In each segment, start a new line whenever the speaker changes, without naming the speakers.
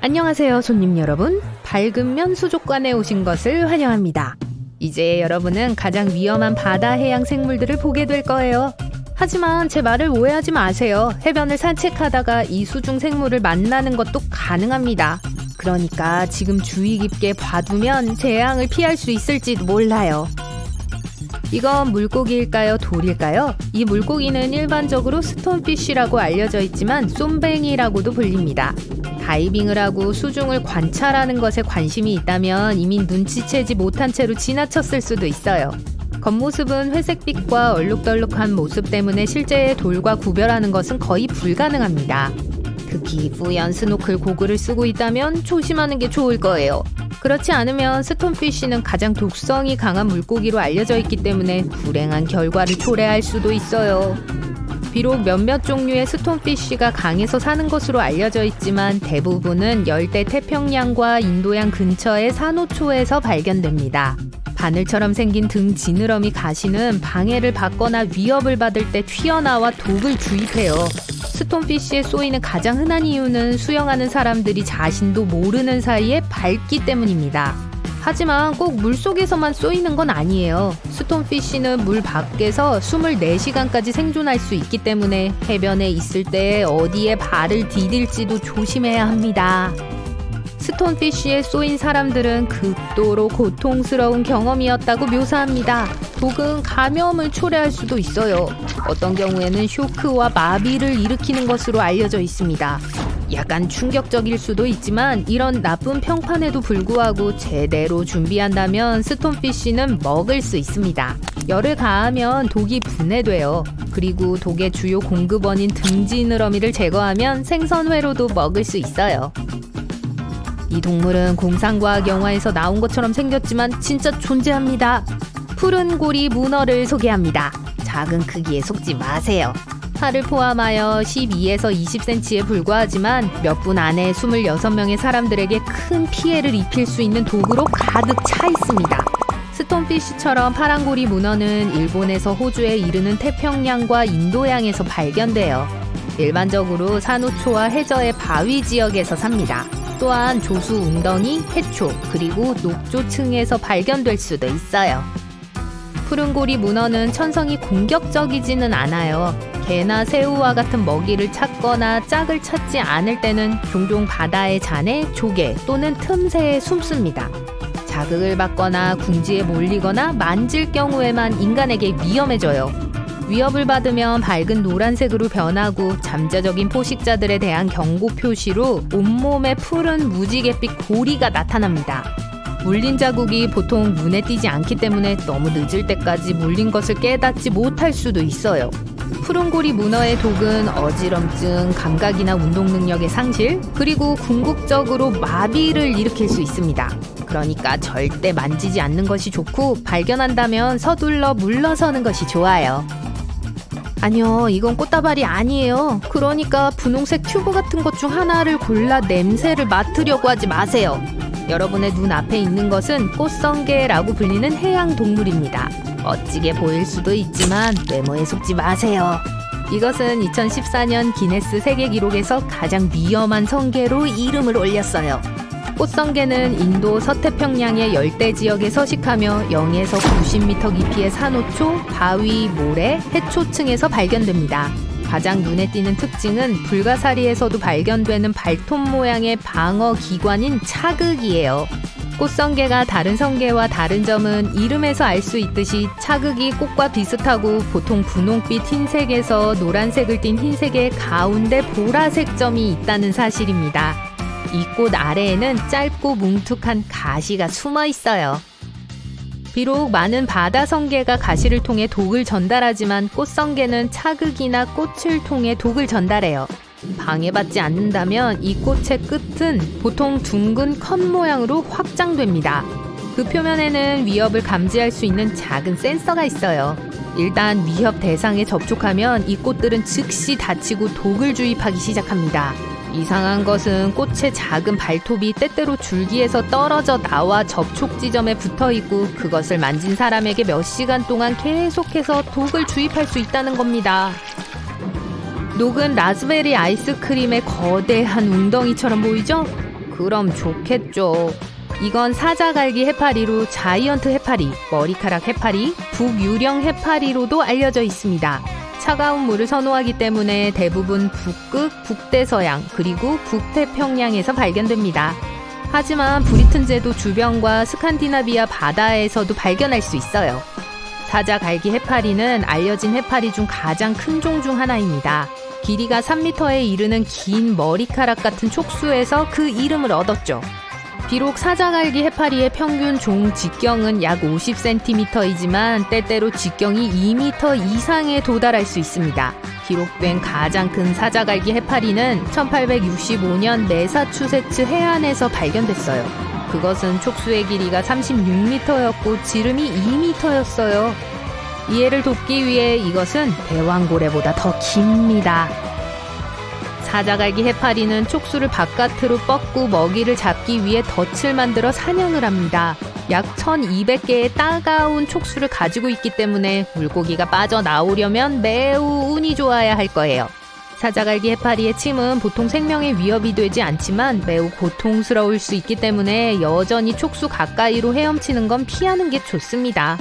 안녕하세요, 손님 여러분. 밝은 면 수족관에 오신 것을 환영합니다. 이제 여러분은 가장 위험한 바다 해양 생물들을 보게 될 거예요. 하지만 제 말을 오해하지 마세요. 해변을 산책하다가 이 수중 생물을 만나는 것도 가능합니다. 그러니까 지금 주의 깊게 봐두면 재앙을 피할 수 있을지도 몰라요. 이건 물고기일까요? 돌일까요? 이 물고기는 일반적으로 스톤피쉬라고 알려져 있지만 쏨뱅이라고도 불립니다. 다이빙을 하고 수중을 관찰하는 것에 관심이 있다면 이미 눈치채지 못한 채로 지나쳤을 수도 있어요. 겉모습은 회색빛과 얼룩덜룩한 모습 때문에 실제 돌과 구별하는 것은 거의 불가능합니다. 특히 뿌연 스노클 고글을 쓰고 있다면 조심하는 게 좋을 거예요. 그렇지 않으면 스톤피쉬는 가장 독성이 강한 물고기로 알려져 있기 때문에 불행한 결과를 초래할 수도 있어요. 비록 몇몇 종류의 스톤피쉬가 강에서 사는 것으로 알려져 있지만 대부분은 열대 태평양과 인도양 근처의 산호초에서 발견됩니다. 바늘처럼 생긴 등 지느러미 가시는 방해를 받거나 위협을 받을 때 튀어나와 독을 주입해요. 스톤피쉬에 쏘이는 가장 흔한 이유는 수영하는 사람들이 자신도 모르는 사이에 밟기 때문입니다. 하지만 꼭 물속에서만 쏘이는 건 아니에요. 스톤피쉬는 물 밖에서 24시간까지 생존할 수 있기 때문에 해변에 있을 때 어디에 발을 디딜지도 조심해야 합니다. 스톤피쉬에 쏘인 사람들은 극도로 고통스러운 경험이었다고 묘사합니다. 독은 감염을 초래할 수도 있어요. 어떤 경우에는 쇼크와 마비를 일으키는 것으로 알려져 있습니다. 약간 충격적일 수도 있지만 이런 나쁜 평판에도 불구하고 제대로 준비한다면 스톤피쉬는 먹을 수 있습니다. 열을 가하면 독이 분해돼요. 그리고 독의 주요 공급원인 등지느러미를 제거하면 생선회로도 먹을 수 있어요. 이 동물은 공상과학 영화에서 나온 것처럼 생겼지만 진짜 존재합니다. 푸른 고리 문어를 소개합니다. 작은 크기에 속지 마세요. 팔을 포함하여 12에서 20cm에 불과하지만 몇 분 안에 26명의 사람들에게 큰 피해를 입힐 수 있는 독으로 가득 차 있습니다. 스톤피쉬처럼 파란고리 문어는 일본에서 호주에 이르는 태평양과 인도양에서 발견돼요. 일반적으로 산호초와 해저의 바위 지역에서 삽니다. 또한 조수 웅덩이, 해초, 그리고 녹조층에서 발견될 수도 있어요. 푸른고리 문어는 천성이 공격적이지는 않아요. 개나 새우와 같은 먹이를 찾거나 짝을 찾지 않을 때는 종종 바다의 잔해, 조개 또는 틈새에 숨습니다. 자극을 받거나 궁지에 몰리거나 만질 경우에만 인간에게 위험해져요. 위협을 받으면 밝은 노란색으로 변하고 잠재적인 포식자들에 대한 경고 표시로 온몸에 푸른 무지갯빛 고리가 나타납니다. 물린 자국이 보통 눈에 띄지 않기 때문에 너무 늦을 때까지 물린 것을 깨닫지 못할 수도 있어요. 푸른고리 문어의 독은 어지럼증, 감각이나 운동 능력의 상실, 그리고 궁극적으로 마비를 일으킬 수 있습니다. 그러니까 절대 만지지 않는 것이 좋고 발견한다면 서둘러 물러서는 것이 좋아요. 아니요, 이건 꽃다발이 아니에요. 그러니까 분홍색 튜브 같은 것 중 하나를 골라 냄새를 맡으려고 하지 마세요. 여러분의 눈 앞에 있는 것은 꽃성게라고 불리는 해양 동물입니다. 멋지게 보일 수도 있지만 외모에 속지 마세요. 이것은 2014년 기네스 세계 기록에서 가장 위험한 성게로 이름을 올렸어요. 꽃성게는 인도 서태평양의 열대 지역에 서식하며 0에서 90m 깊이의 산호초, 바위, 모래, 해초층에서 발견됩니다. 가장 눈에 띄는 특징은 불가사리에서도 발견되는 발톱 모양의 방어 기관인 차극이에요. 꽃성게가 다른 성게와 다른 점은 이름에서 알 수 있듯이 차극이 꽃과 비슷하고 보통 분홍빛 흰색에서 노란색을 띤 흰색의 가운데 보라색 점이 있다는 사실입니다. 이 꽃 아래에는 짧고 뭉툭한 가시가 숨어 있어요. 비록 많은 바다 성게가 가시를 통해 독을 전달하지만 꽃성게는 차극이나 꽃을 통해 독을 전달해요. 방해받지 않는다면 이 꽃의 끝은 보통 둥근 컵 모양으로 확장됩니다. 그 표면에는 위협을 감지할 수 있는 작은 센서가 있어요. 일단 위협 대상에 접촉하면 이 꽃들은 즉시 다치고 독을 주입하기 시작합니다. 이상한 것은 꽃의 작은 발톱이 때때로 줄기에서 떨어져 나와 접촉 지점에 붙어 있고 그것을 만진 사람에게 몇 시간 동안 계속해서 독을 주입할 수 있다는 겁니다. 녹은 라즈베리 아이스크림의 거대한 웅덩이처럼 보이죠? 그럼 좋겠죠. 이건 사자갈기 해파리로 자이언트 해파리, 머리카락 해파리, 북유령 해파리로도 알려져 있습니다. 차가운 물을 선호하기 때문에 대부분 북극, 북대서양, 그리고 북태평양에서 발견됩니다. 하지만 브리튼제도 주변과 스칸디나비아 바다에서도 발견할 수 있어요. 사자갈기 해파리는 알려진 해파리 중 가장 큰 종 중 하나입니다. 길이가 3m에 이르는 긴 머리카락 같은 촉수에서 그 이름을 얻었죠. 비록 사자갈기 해파리의 평균 종 직경은 약 50cm이지만 때때로 직경이 2m 이상에 도달할 수 있습니다. 기록된 가장 큰 사자갈기 해파리는 1865년 매사추세츠 해안에서 발견됐어요. 그것은 촉수의 길이가 36m였고 지름이 2m였어요. 이해를 돕기 위해 이것은 대왕고래보다 더 깁니다. 사자갈기 해파리는 촉수를 바깥으로 뻗고 먹이를 잡기 위해 덫을 만들어 사냥을 합니다. 약 1200개의 따가운 촉수를 가지고 있기 때문에 물고기가 빠져나오려면 매우 운이 좋아야 할 거예요. 사자갈기 해파리의 침은 보통 생명에 위협이 되지 않지만 매우 고통스러울 수 있기 때문에 여전히 촉수 가까이로 헤엄치는 건 피하는 게 좋습니다.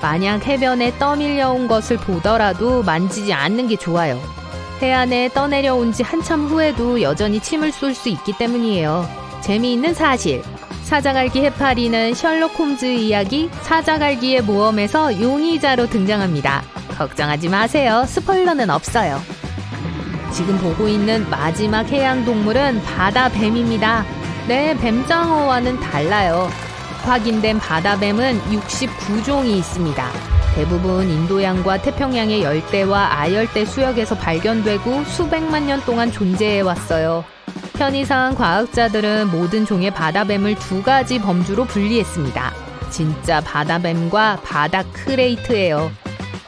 만약 해변에 떠밀려온 것을 보더라도 만지지 않는 게 좋아요. 해안에 떠내려온 지 한참 후에도 여전히 침을 쏠 수 있기 때문이에요. 재미있는 사실, 사자갈기 해파리는 셜록 홈즈 이야기 사자갈기의 모험에서 용의자로 등장합니다. 걱정하지 마세요. 스포일러는 없어요. 지금 보고 있는 마지막 해양동물은 바다뱀입니다. 네, 뱀장어와는 달라요. 확인된 바다뱀은 69종이 있습니다. 대부분 인도양과 태평양의 열대와 아열대 수역에서 발견되고 수백만 년 동안 존재해왔어요. 편의상 과학자들은 모든 종의 바다뱀을 두 가지 범주로 분리했습니다. 진짜 바다뱀과 바다 크레이트예요.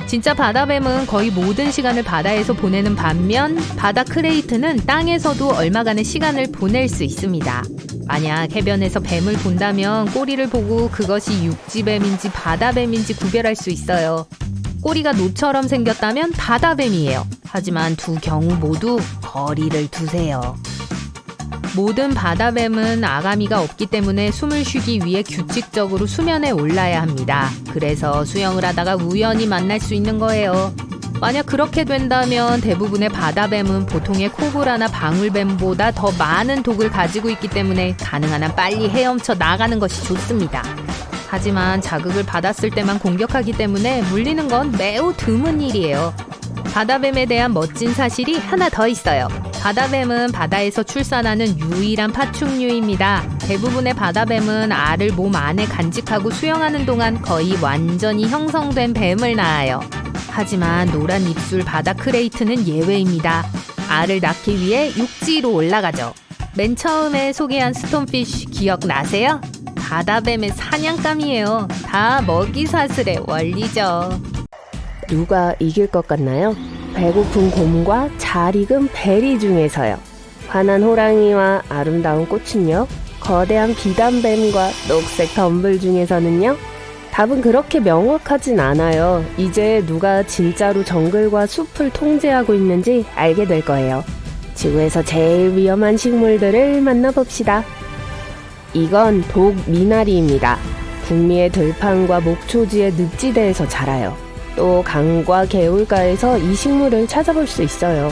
진짜 바다뱀은 거의 모든 시간을 바다에서 보내는 반면 바다 크레이트는 땅에서도 얼마간의 시간을 보낼 수 있습니다. 만약 해변에서 뱀을 본다면 꼬리를 보고 그것이 육지뱀인지 바다뱀인지 구별할 수 있어요. 꼬리가 노처럼 생겼다면 바다뱀이에요. 하지만 두 경우 모두 거리를 두세요. 모든 바다뱀은 아가미가 없기 때문에 숨을 쉬기 위해 규칙적으로 수면에 올라야 합니다. 그래서 수영을 하다가 우연히 만날 수 있는 거예요. 만약 그렇게 된다면 대부분의 바다뱀은 보통의 코브라나 방울뱀보다 더 많은 독을 가지고 있기 때문에 가능한 한 빨리 헤엄쳐 나가는 것이 좋습니다. 하지만 자극을 받았을 때만 공격하기 때문에 물리는 건 매우 드문 일이에요. 바다뱀에 대한 멋진 사실이 하나 더 있어요. 바다뱀은 바다에서 출산하는 유일한 파충류입니다. 대부분의 바다뱀은 알을 몸 안에 간직하고 수영하는 동안 거의 완전히 형성된 뱀을 낳아요. 하지만 노란 입술 바다 크레이트는 예외입니다. 알을 낳기 위해 육지로 올라가죠. 맨 처음에 소개한 스톤피쉬 기억나세요? 바다뱀의 사냥감이에요. 다 먹이사슬의 원리죠.
누가 이길 것 같나요? 배고픈 곰과 잘 익은 베리 중에서요. 환한 호랑이와 아름다운 꽃은요? 거대한 비단뱀과 녹색 덤불 중에서는요? 답은 그렇게 명확하진 않아요. 이제 누가 진짜로 정글과 숲을 통제하고 있는지 알게 될 거예요. 지구에서 제일 위험한 식물들을 만나봅시다. 이건 독미나리입니다. 북미의 들판과 목초지의 늪지대에서 자라요. 또 강과 개울가에서 이 식물을 찾아볼 수 있어요.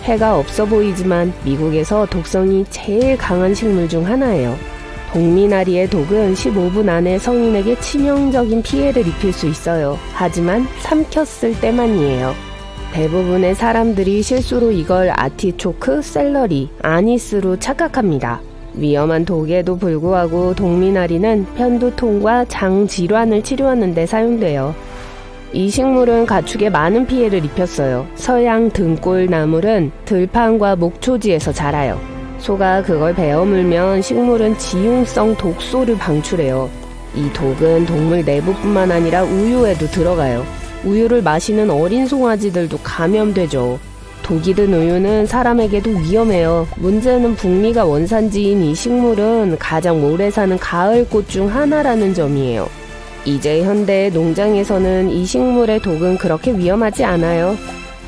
해가 없어 보이지만 미국에서 독성이 제일 강한 식물 중 하나예요. 독미나리의 독은 15분 안에 성인에게 치명적인 피해를 입힐 수 있어요. 하지만 삼켰을 때만이에요. 대부분의 사람들이 실수로 이걸 아티초크, 샐러리, 아니스로 착각합니다. 위험한 독에도 불구하고 독미나리는 편두통과 장 질환을 치료하는 데 사용돼요. 이 식물은 가축에 많은 피해를 입혔어요. 서양 등골나물은 들판과 목초지에서 자라요. 소가 그걸 베어 물면 식물은 지용성 독소를 방출해요. 이 독은 동물 내부뿐만 아니라 우유에도 들어가요. 우유를 마시는 어린 송아지들도 감염되죠. 독이 든 우유는 사람에게도 위험해요. 문제는 북미가 원산지인 이 식물은 가장 오래 사는 가을꽃 중 하나라는 점이에요. 이제 현대의 농장에서는 이 식물의 독은 그렇게 위험하지 않아요.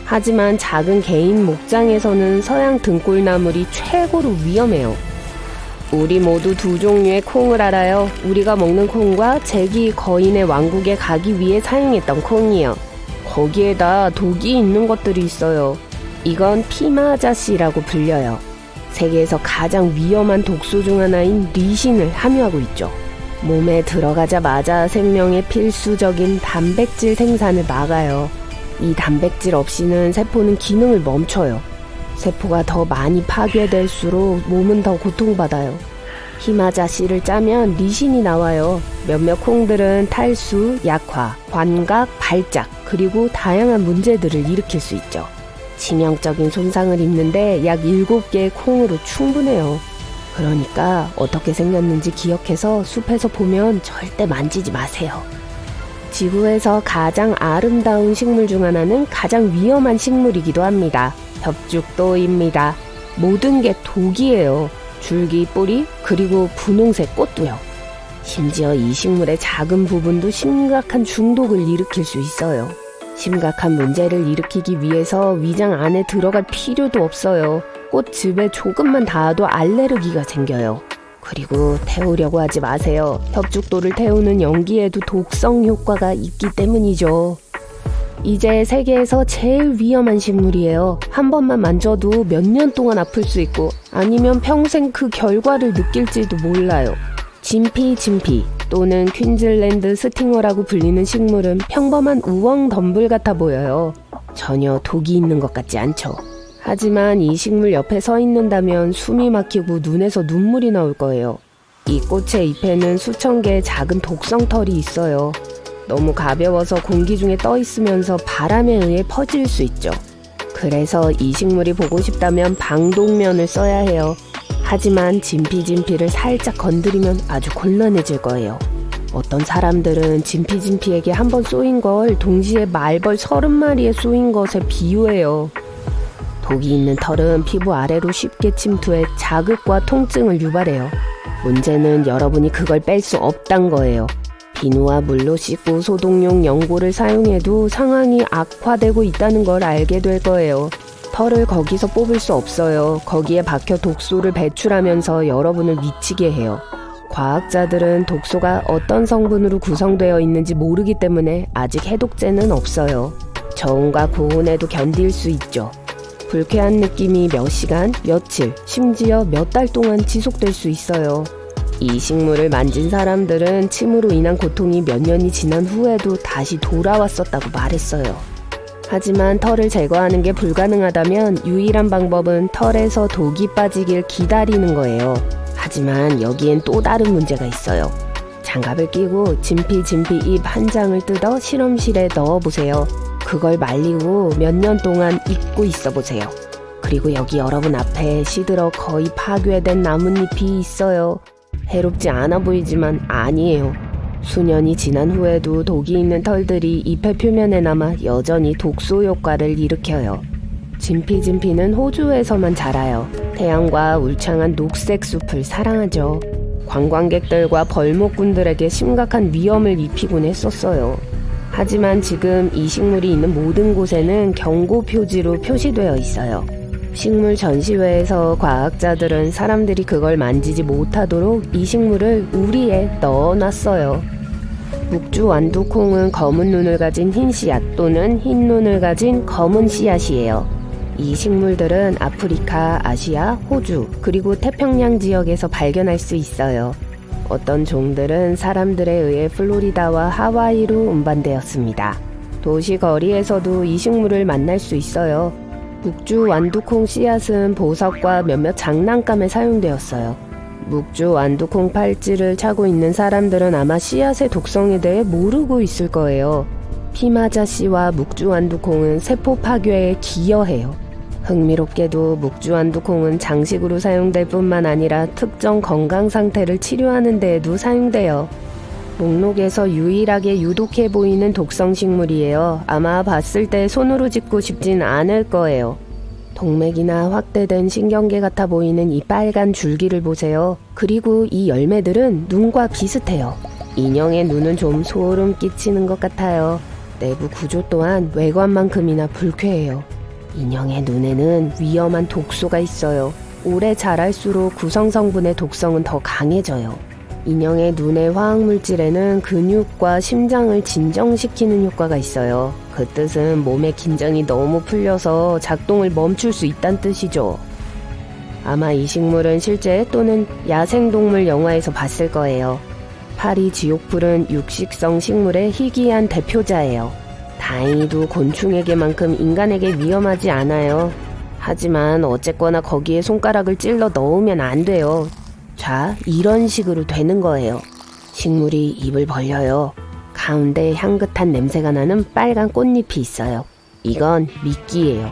하지만 작은 개인 목장에서는 서양 등골나물이 최고로 위험해요. 우리 모두 두 종류의 콩을 알아요. 우리가 먹는 콩과 제기 거인의 왕국에 가기 위해 사용했던 콩이요. 거기에다 독이 있는 것들이 있어요. 이건 피마자씨라고 불려요. 세계에서 가장 위험한 독소 중 하나인 리신을 함유하고 있죠. 몸에 들어가자마자 생명의 필수적인 단백질 생산을 막아요. 이 단백질 없이는 세포는 기능을 멈춰요. 세포가 더 많이 파괴될수록 몸은 더 고통받아요. 피마자씨를 짜면 리신이 나와요. 몇몇 콩들은 탈수, 약화, 환각, 발작, 그리고 다양한 문제들을 일으킬 수 있죠. 치명적인 손상을 입는데 약 7개의 콩으로 충분해요. 그러니까 어떻게 생겼는지 기억해서 숲에서 보면 절대 만지지 마세요. 지구에서 가장 아름다운 식물 중 하나는 가장 위험한 식물이기도 합니다. 엽죽도입니다. 모든 게 독이에요. 줄기, 뿌리, 그리고 분홍색 꽃도요. 심지어 이 식물의 작은 부분도 심각한 중독을 일으킬 수 있어요. 심각한 문제를 일으키기 위해서 위장 안에 들어갈 필요도 없어요. 꽃즙에 조금만 닿아도 알레르기가 생겨요. 그리고 태우려고 하지 마세요. 엽죽도를 태우는 연기에도 독성 효과가 있기 때문이죠. 이제 세계에서 제일 위험한 식물이에요. 한 번만 만져도 몇 년 동안 아플 수 있고 아니면 평생 그 결과를 느낄지도 몰라요. 진피 또는 퀸즐랜드 스팅어라고 불리는 식물은 평범한 우엉 덤불 같아 보여요. 전혀 독이 있는 것 같지 않죠. 하지만 이 식물 옆에 서 있는다면 숨이 막히고 눈에서 눈물이 나올 거예요. 이 꽃의 잎에는 수천 개의 작은 독성털이 있어요. 너무 가벼워서 공기 중에 떠 있으면서 바람에 의해 퍼질 수 있죠. 그래서 이 식물이 보고 싶다면 방독면을 써야 해요. 하지만 진피를 살짝 건드리면 아주 곤란해질 거예요. 어떤 사람들은 진피에게 한번 쏘인 걸 동시에 말벌 30마리에 쏘인 것에 비유해요. 독이 있는 털은 피부 아래로 쉽게 침투해 자극과 통증을 유발해요. 문제는 여러분이 그걸 뺄 수 없단 거예요. 비누와 물로 씻고 소독용 연고를 사용해도 상황이 악화되고 있다는 걸 알게 될 거예요. 털을 거기서 뽑을 수 없어요. 거기에 박혀 독소를 배출하면서 여러분을 미치게 해요. 과학자들은 독소가 어떤 성분으로 구성되어 있는지 모르기 때문에 아직 해독제는 없어요. 저온과 고온에도 견딜 수 있죠. 불쾌한 느낌이 몇 시간, 며칠, 심지어 몇 달 동안 지속될 수 있어요. 이 식물을 만진 사람들은 침으로 인한 고통이 몇 년이 지난 후에도 다시 돌아왔었다고 말했어요. 하지만 털을 제거하는 게 불가능하다면 유일한 방법은 털에서 독이 빠지길 기다리는 거예요. 하지만 여기엔 또 다른 문제가 있어요. 장갑을 끼고 진피 잎 한 장을 뜯어 실험실에 넣어보세요. 그걸 말리고 몇 년 동안 잊고 있어 보세요. 그리고 여기 여러분 앞에 시들어 거의 파괴된 나뭇잎이 있어요. 해롭지 않아 보이지만 아니에요. 수년이 지난 후에도 독이 있는 털들이 잎의 표면에 남아 여전히 독소 효과를 일으켜요. 진피는 호주에서만 자라요. 태양과 울창한 녹색 숲을 사랑하죠. 관광객들과 벌목꾼들에게 심각한 위험을 입히곤 했었어요. 하지만 지금 이 식물이 있는 모든 곳에는 경고 표지로 표시되어 있어요. 식물 전시회에서 과학자들은 사람들이 그걸 만지지 못하도록 이 식물을 우리에 넣어놨어요. 묵주 완두콩은 검은 눈을 가진 흰 씨앗 또는 흰 눈을 가진 검은 씨앗이에요. 이 식물들은 아프리카, 아시아, 호주, 그리고 태평양 지역에서 발견할 수 있어요. 어떤 종들은 사람들에 의해 플로리다와 하와이로 운반되었습니다. 도시 거리에서도 이 식물을 만날 수 있어요. 묵주 완두콩 씨앗은 보석과 몇몇 장난감에 사용되었어요. 묵주 완두콩 팔찌를 차고 있는 사람들은 아마 씨앗의 독성에 대해 모르고 있을 거예요. 피마자씨와 묵주 완두콩은 세포 파괴에 기여해요. 흥미롭게도 묵주 완두콩은 장식으로 사용될 뿐만 아니라 특정 건강 상태를 치료하는 데에도 사용돼요. 목록에서 유일하게 유독해 보이는 독성 식물이에요. 아마 봤을 때 손으로 짚고 싶진 않을 거예요. 동맥이나 확대된 신경계 같아 보이는 이 빨간 줄기를 보세요. 그리고 이 열매들은 눈과 비슷해요. 인형의 눈은 좀 소름 끼치는 것 같아요. 내부 구조 또한 외관만큼이나 불쾌해요. 인형의 눈에는 위험한 독소가 있어요. 오래 자랄수록 구성 성분의 독성은 더 강해져요. 인형의 눈의 화학물질에는 근육과 심장을 진정시키는 효과가 있어요. 그 뜻은 몸의 긴장이 너무 풀려서 작동을 멈출 수 있다는 뜻이죠. 아마 이 식물은 실제 또는 야생동물 영화에서 봤을 거예요. 파리 지옥풀은 육식성 식물의 희귀한 대표자예요. 다행히도 곤충에게만큼 인간에게 위험하지 않아요. 하지만 어쨌거나 거기에 손가락을 찔러 넣으면 안 돼요. 자, 이런 식으로 되는 거예요. 식물이 입을 벌려요. 가운데 향긋한 냄새가 나는 빨간 꽃잎이 있어요. 이건 미끼예요.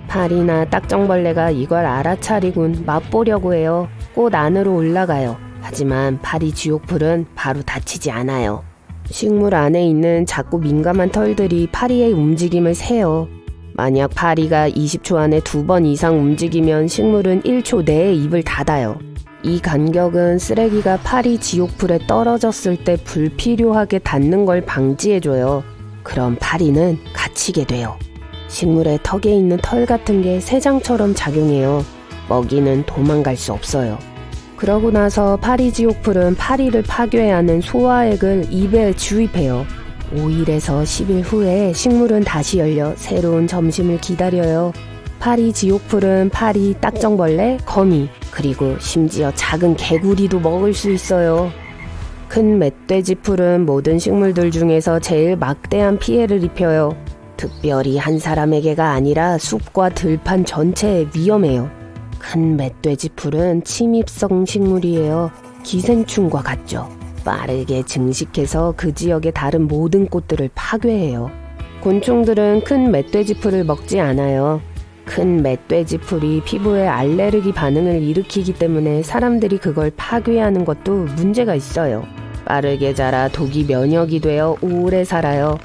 파리나 딱정벌레가 이걸 알아차리곤 맛보려고 해요. 꽃 안으로 올라가요. 하지만 파리 지옥풀은 바로 다치지 않아요. 식물 안에 있는 작고 민감한 털들이 파리의 움직임을 세요. 만약 파리가 20초 안에 2번 이상 움직이면 식물은 1초 내에 입을 닫아요. 이 간격은 쓰레기가 파리 지옥풀에 떨어졌을 때 불필요하게 닿는 걸 방지해줘요. 그럼 파리는 갇히게 돼요. 식물의 턱에 있는 털 같은 게 새장처럼 작용해요. 먹이는 도망갈 수 없어요. 그러고 나서 파리 지옥풀은 파리를 파괴해야 하는 소화액을 입에 주입해요. 5일에서 10일 후에 식물은 다시 열려 새로운 점심을 기다려요. 파리 지옥풀은 파리, 딱정벌레, 거미, 그리고 심지어 작은 개구리도 먹을 수 있어요. 큰 멧돼지풀은 모든 식물들 중에서 제일 막대한 피해를 입혀요. 특별히 한 사람에게가 아니라 숲과 들판 전체에 위험해요. 큰 멧돼지풀은 침입성 식물이에요. 기생충과 같죠. 빠르게 증식해서 그 지역의 다른 모든 꽃들을 파괴해요. 곤충들은 큰 멧돼지풀을 먹지 않아요. 큰 멧돼지풀이 피부에 알레르기 반응을 일으키기 때문에 사람들이 그걸 파괴하는 것도 문제가 있어요. 빠르게 자라 독이 면역이 되어 오래 살아요.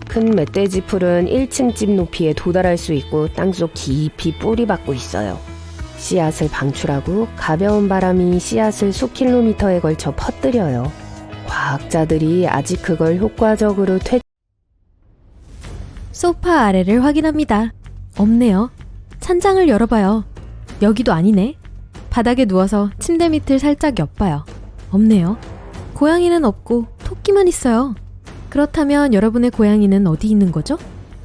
큰 멧돼지풀은 1층 집 높이에 도달할 수 있고 땅속 깊이 뿌리박고 있어요. 씨앗을 방출하고 가벼운 바람이 씨앗을 수킬로미터에 걸쳐 퍼뜨려요. 과학자들이 아직 그걸 효과적으로
소파 아래를 확인합니다. 없네요. 찬장을 열어봐요. 여기도 아니네. 바닥에 누워서 침대 밑을 살짝 엿봐요. 없네요. 고양이는 없고 토끼만 있어요. 그렇다면 여러분의 고양이는 어디 있는 거죠?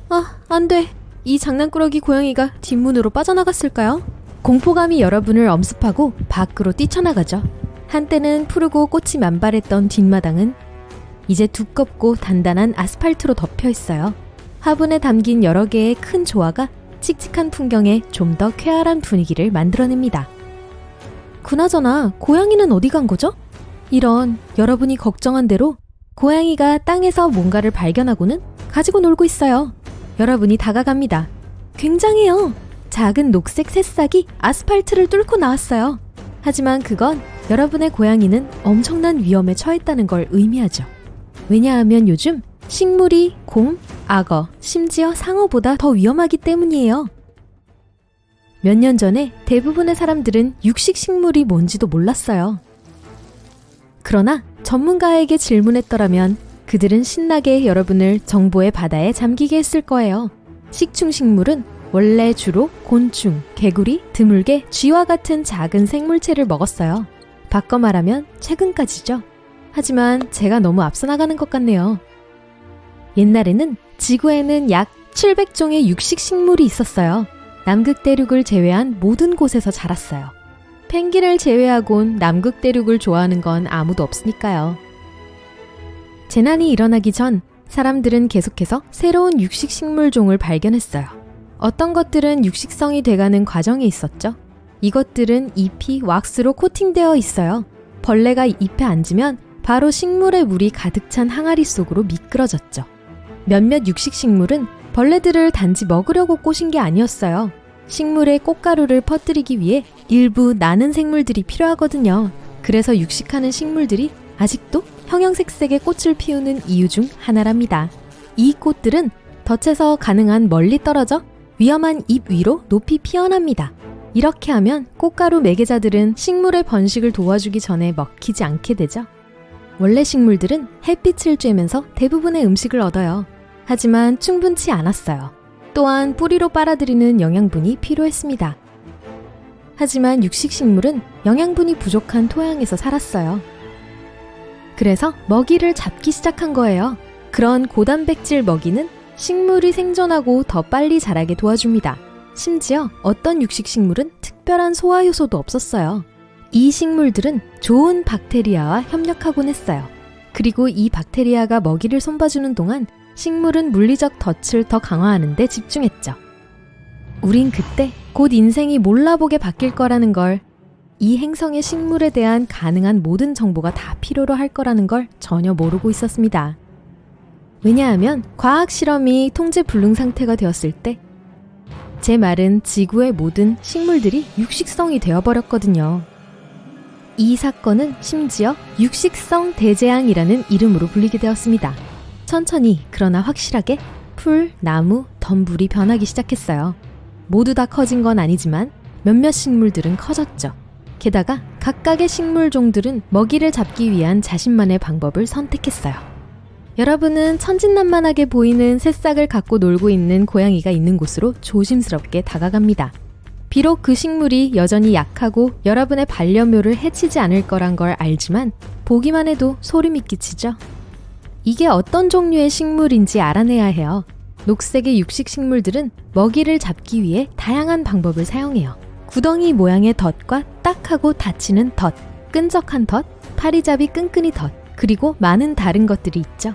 아, 안 돼. 이 장난꾸러기 고양이가 뒷문으로 빠져나갔을까요? 공포감이 여러분을 엄습하고 밖으로 뛰쳐나가죠. 한때는 푸르고 꽃이 만발했던 뒷마당은 이제 두껍고 단단한 아스팔트로 덮여 있어요. 화분에 담긴 여러 개의 큰 조화가 칙칙한 풍경에 좀 더 쾌활한 분위기를 만들어냅니다. 그나저나 고양이는 어디 간 거죠? 이런, 여러분이 걱정한 대로 고양이가 땅에서 뭔가를 발견하고는 가지고 놀고 있어요. 여러분이 다가갑니다. 굉장해요. 작은 녹색 새싹이 아스팔트를 뚫고 나왔어요. 하지만 그건 여러분의 고양이는 엄청난 위험에 처했다는 걸 의미하죠. 왜냐하면 요즘 식물이 곰, 악어, 심지어 상어보다 더 위험하기 때문이에요. 몇 년 전에 대부분의 사람들은 육식 식물이 뭔지도 몰랐어요. 그러나 전문가에게 질문했더라면 그들은 신나게 여러분을 정보의 바다에 잠기게 했을 거예요. 식충식물은 원래 주로 곤충, 개구리, 드물게 쥐와 같은 작은 생물체를 먹었어요. 바꿔 말하면 최근까지죠. 하지만 제가 너무 앞서 나가는 것 같네요. 옛날에는 지구에는 약 700종의 육식식물이 있었어요. 남극 대륙을 제외한 모든 곳에서 자랐어요. 펭귄을 제외하곤 남극 대륙을 좋아하는 건 아무도 없으니까요. 재난이 일어나기 전 사람들은 계속해서 새로운 육식식물종을 발견했어요. 어떤 것들은 육식성이 돼가는 과정에 있었죠. 이것들은 잎이 왁스로 코팅되어 있어요. 벌레가 잎에 앉으면 바로 식물의 물이 가득 찬 항아리 속으로 미끄러졌죠. 몇몇 육식식물은 벌레들을 단지 먹으려고 꼬신 게 아니었어요. 식물의 꽃가루를 퍼뜨리기 위해 일부 나는 생물들이 필요하거든요. 그래서 육식하는 식물들이 아직도 형형색색의 꽃을 피우는 이유 중 하나랍니다. 이 꽃들은 덫에서 가능한 멀리 떨어져 위험한 잎 위로 높이 피어납니다. 이렇게 하면 꽃가루 매개자들은 식물의 번식을 도와주기 전에 먹히지 않게 되죠. 원래 식물들은 햇빛을 쬐면서 대부분의 음식을 얻어요. 하지만 충분치 않았어요. 또한 뿌리로 빨아들이는 영양분이 필요했습니다. 하지만 육식식물은 영양분이 부족한 토양에서 살았어요. 그래서 먹이를 잡기 시작한 거예요. 그런 고단백질 먹이는 식물이 생존하고 더 빨리 자라게 도와줍니다. 심지어 어떤 육식식물은 특별한 소화 효소도 없었어요. 이 식물들은 좋은 박테리아와 협력하곤 했어요. 그리고 이 박테리아가 먹이를 손봐주는 동안 식물은 물리적 덫을 더 강화하는 데 집중했죠. 우린 그때 곧 인생이 몰라보게 바뀔 거라는 걸, 이 행성의 식물에 대한 가능한 모든 정보가 다 필요로 할 거라는 걸 전혀 모르고 있었습니다. 왜냐하면 과학 실험이 통제불능 상태가 되었을 때 제 말은 지구의 모든 식물들이 육식성이 되어버렸거든요. 이 사건은 심지어 육식성 대재앙이라는 이름으로 불리게 되었습니다. 천천히 그러나 확실하게 풀, 나무, 덤불이 변하기 시작했어요. 모두 다 커진 건 아니지만 몇몇 식물들은 커졌죠. 게다가 각각의 식물종들은 먹이를 잡기 위한 자신만의 방법을 선택했어요. 여러분은 천진난만하게 보이는 새싹을 갖고 놀고 있는 고양이가 있는 곳으로 조심스럽게 다가갑니다. 비록 그 식물이 여전히 약하고 여러분의 반려묘를 해치지 않을 거란 걸 알지만 보기만 해도 소름이 끼치죠. 이게 어떤 종류의 식물인지 알아내야 해요. 녹색의 육식식물들은 먹이를 잡기 위해 다양한 방법을 사용해요. 구덩이 모양의 덫과 딱하고 닫히는 덫, 끈적한 덫, 파리잡이 끈끈이 덫, 그리고 많은 다른 것들이 있죠.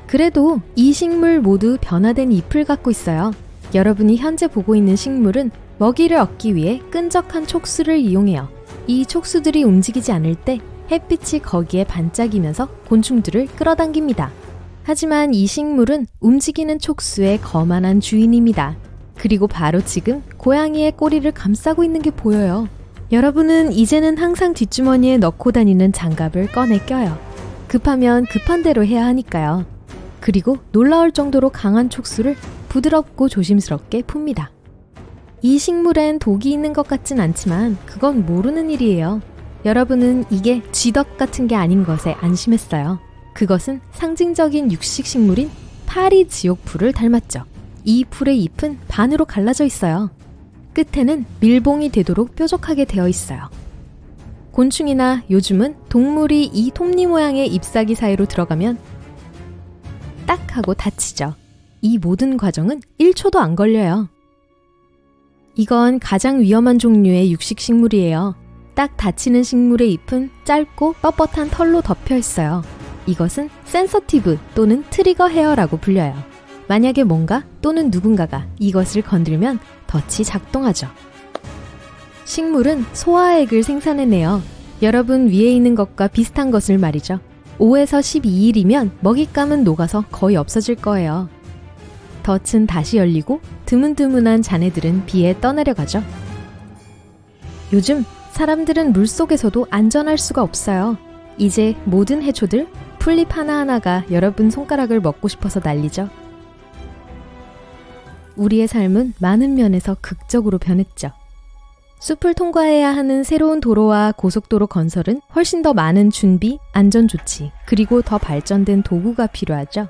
그래도 이 식물 모두 변화된 잎을 갖고 있어요. 여러분이 현재 보고 있는 식물은 먹이를 얻기 위해 끈적한 촉수를 이용해요. 이 촉수들이 움직이지 않을 때 햇빛이 거기에 반짝이면서 곤충들을 끌어당깁니다. 하지만 이 식물은 움직이는 촉수의 거만한 주인입니다. 그리고 바로 지금 고양이의 꼬리를 감싸고 있는 게 보여요. 여러분은 이제는 항상 뒷주머니에 넣고 다니는 장갑을 꺼내 껴요. 급하면 급한 대로 해야 하니까요. 그리고 놀라울 정도로 강한 촉수를 부드럽고 조심스럽게 풉니다. 이 식물엔 독이 있는 것 같진 않지만 그건 모르는 일이에요. 여러분은 이게 쥐덕 같은 게 아닌 것에 안심했어요. 그것은 상징적인 육식식물인 파리지옥풀을 닮았죠. 이 풀의 잎은 반으로 갈라져 있어요. 끝에는 밀봉이 되도록 뾰족하게 되어 있어요. 곤충이나 요즘은 동물이 이 톱니 모양의 잎사귀 사이로 들어가면 딱 하고 닫히죠. 이 모든 과정은 1초도 안 걸려요. 이건 가장 위험한 종류의 육식식물이에요. 딱 닫히는 식물의 잎은 짧고 뻣뻣한 털로 덮여 있어요. 이것은 센서티브 또는 트리거 헤어라고 불려요. 만약에 뭔가 또는 누군가가 이것을 건들면 덫이 작동하죠. 식물은 소화액을 생산해내요. 여러분 위에 있는 것과 비슷한 것을 말이죠. 5에서 12일이면 먹잇감은 녹아서 거의 없어질 거예요. 덫은 다시 열리고 드문드문한 자네들은 비에 떠내려가죠. 요즘 사람들은 물속에서도 안전할 수가 없어요. 이제 모든 해초들, 풀잎 하나하나가 여러분 손가락을 먹고 싶어서 난리죠. 우리의 삶은 많은 면에서 극적으로 변했죠. 숲을 통과해야 하는 새로운 도로와 고속도로 건설은 훨씬 더 많은 준비, 안전조치, 그리고 더 발전된 도구가 필요하죠.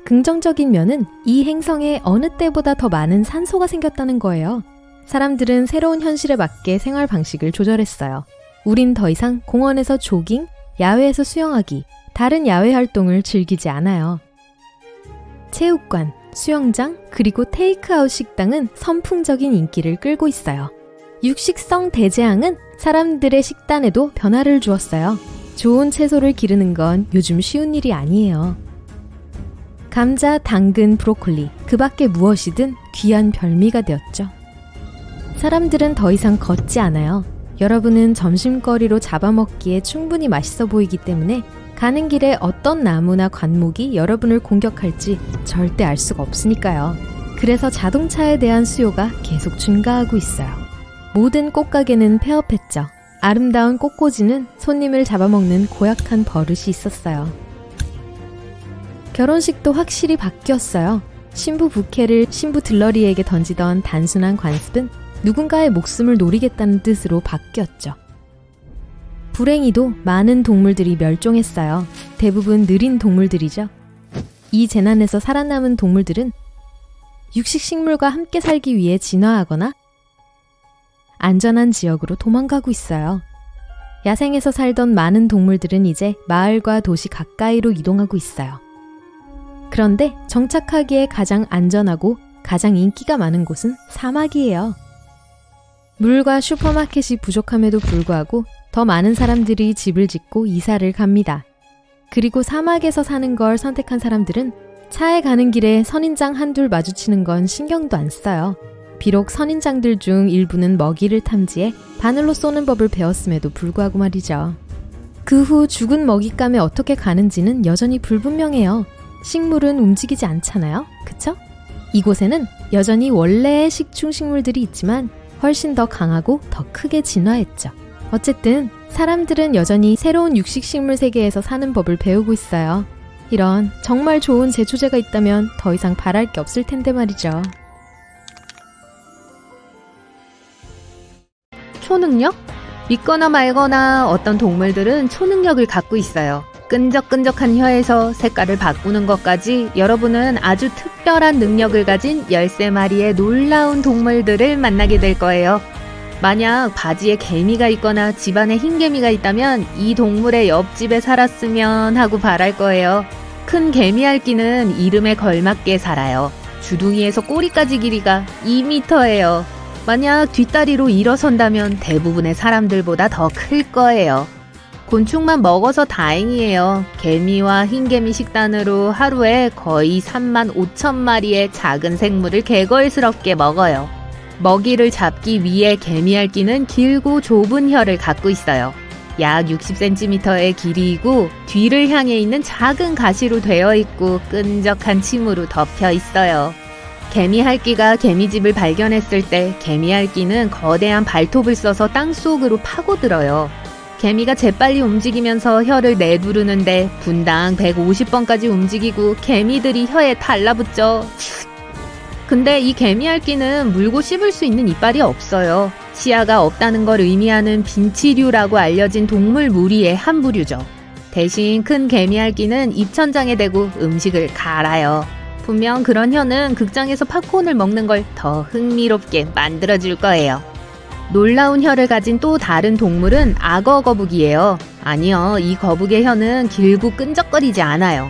긍정적인 면은 이 행성에 어느 때보다 더 많은 산소가 생겼다는 거예요. 사람들은 새로운 현실에 맞게 생활 방식을 조절했어요. 우린 더 이상 공원에서 조깅, 야외에서 수영하기, 다른 야외 활동을 즐기지 않아요. 체육관, 수영장, 그리고 테이크아웃 식당은 선풍적인 인기를 끌고 있어요. 육식성 대재앙은 사람들의 식단에도 변화를 주었어요. 좋은 채소를 기르는 건 요즘 쉬운 일이 아니에요. 감자, 당근, 브로콜리, 그 밖에 무엇이든 귀한 별미가 되었죠. 사람들은 더 이상 걷지 않아요. 여러분은 점심거리로 잡아먹기에 충분히 맛있어 보이기 때문에 가는 길에 어떤 나무나 관목이 여러분을 공격할지 절대 알 수가 없으니까요. 그래서 자동차에 대한 수요가 계속 증가하고 있어요. 모든 꽃가게는 폐업했죠. 아름다운 꽃꽂이는 손님을 잡아먹는 고약한 버릇이 있었어요. 결혼식도 확실히 바뀌었어요. 신부 부케를 신부 들러리에게 던지던 단순한 관습은 누군가의 목숨을 노리겠다는 뜻으로 바뀌었죠. 불행히도 많은 동물들이 멸종했어요. 대부분 느린 동물들이죠. 이 재난에서 살아남은 동물들은 육식식물과 함께 살기 위해 진화하거나 안전한 지역으로 도망가고 있어요. 야생에서 살던 많은 동물들은 이제 마을과 도시 가까이로 이동하고 있어요. 그런데 정착하기에 가장 안전하고 가장 인기가 많은 곳은 사막이에요. 물과 슈퍼마켓이 부족함에도 불구하고 더 많은 사람들이 집을 짓고 이사를 갑니다. 그리고 사막에서 사는 걸 선택한 사람들은 차에 가는 길에 선인장 한둘 마주치는 건 신경도 안 써요. 비록 선인장들 중 일부는 먹이를 탐지해 바늘로 쏘는 법을 배웠음에도 불구하고 말이죠. 그 후 죽은 먹잇감에 어떻게 가는지는 여전히 불분명해요. 식물은 움직이지 않잖아요. 그쵸? 이곳에는 여전히 원래의 식충식물들이 있지만 훨씬 더 강하고 더 크게 진화했죠. 어쨌든 사람들은 여전히 새로운 육식식물 세계에서 사는 법을 배우고 있어요. 이런 정말 좋은 제초제가 있다면 더 이상 바랄 게 없을 텐데 말이죠.
초능력? 믿거나 말거나 어떤 동물들은 초능력을 갖고 있어요. 끈적끈적한 혀에서 색깔을 바꾸는 것까지 여러분은 아주 특별한 능력을 가진 13마리의 놀라운 동물들을 만나게 될 거예요. 만약 바지에 개미가 있거나 집안에 흰개미가 있다면 이 동물의 옆집에 살았으면 하고 바랄 거예요. 큰 개미알기는 이름에 걸맞게 살아요. 주둥이에서 꼬리까지 길이가 2m예요. 만약 뒷다리로 일어선다면 대부분의 사람들보다 더 클 거예요. 곤충만 먹어서 다행이에요. 개미와 흰개미 식단으로 하루에 거의 35,000마리의 작은 생물을 개걸스럽게 먹어요. 먹이를 잡기 위해 개미알기는 길고 좁은 혀를 갖고 있어요. 약 60cm의 길이이고 뒤를 향해 있는 작은 가시로 되어 있고 끈적한 침으로 덮여 있어요. 개미핥기가 개미집을 발견했을 때 개미핥기는 거대한 발톱을 써서 땅속으로 파고들어요. 개미가 재빨리 움직이면서 혀를 내두르는데 분당 150번까지 움직이고 개미들이 혀에 달라붙죠. 근데 이 개미핥기는 물고 씹을 수 있는 이빨이 없어요. 치아가 없다는 걸 의미하는 빈치류라고 알려진 동물 무리의 한 부류죠. 대신 큰 개미핥기는 입천장에 대고 음식을 갈아요. 분명 그런 혀는 극장에서 팝콘을 먹는 걸 더 흥미롭게 만들어줄 거예요. 놀라운 혀를 가진 또 다른 동물은 악어 거북이에요. 아니요, 이 거북의 혀는 길고 끈적거리지 않아요.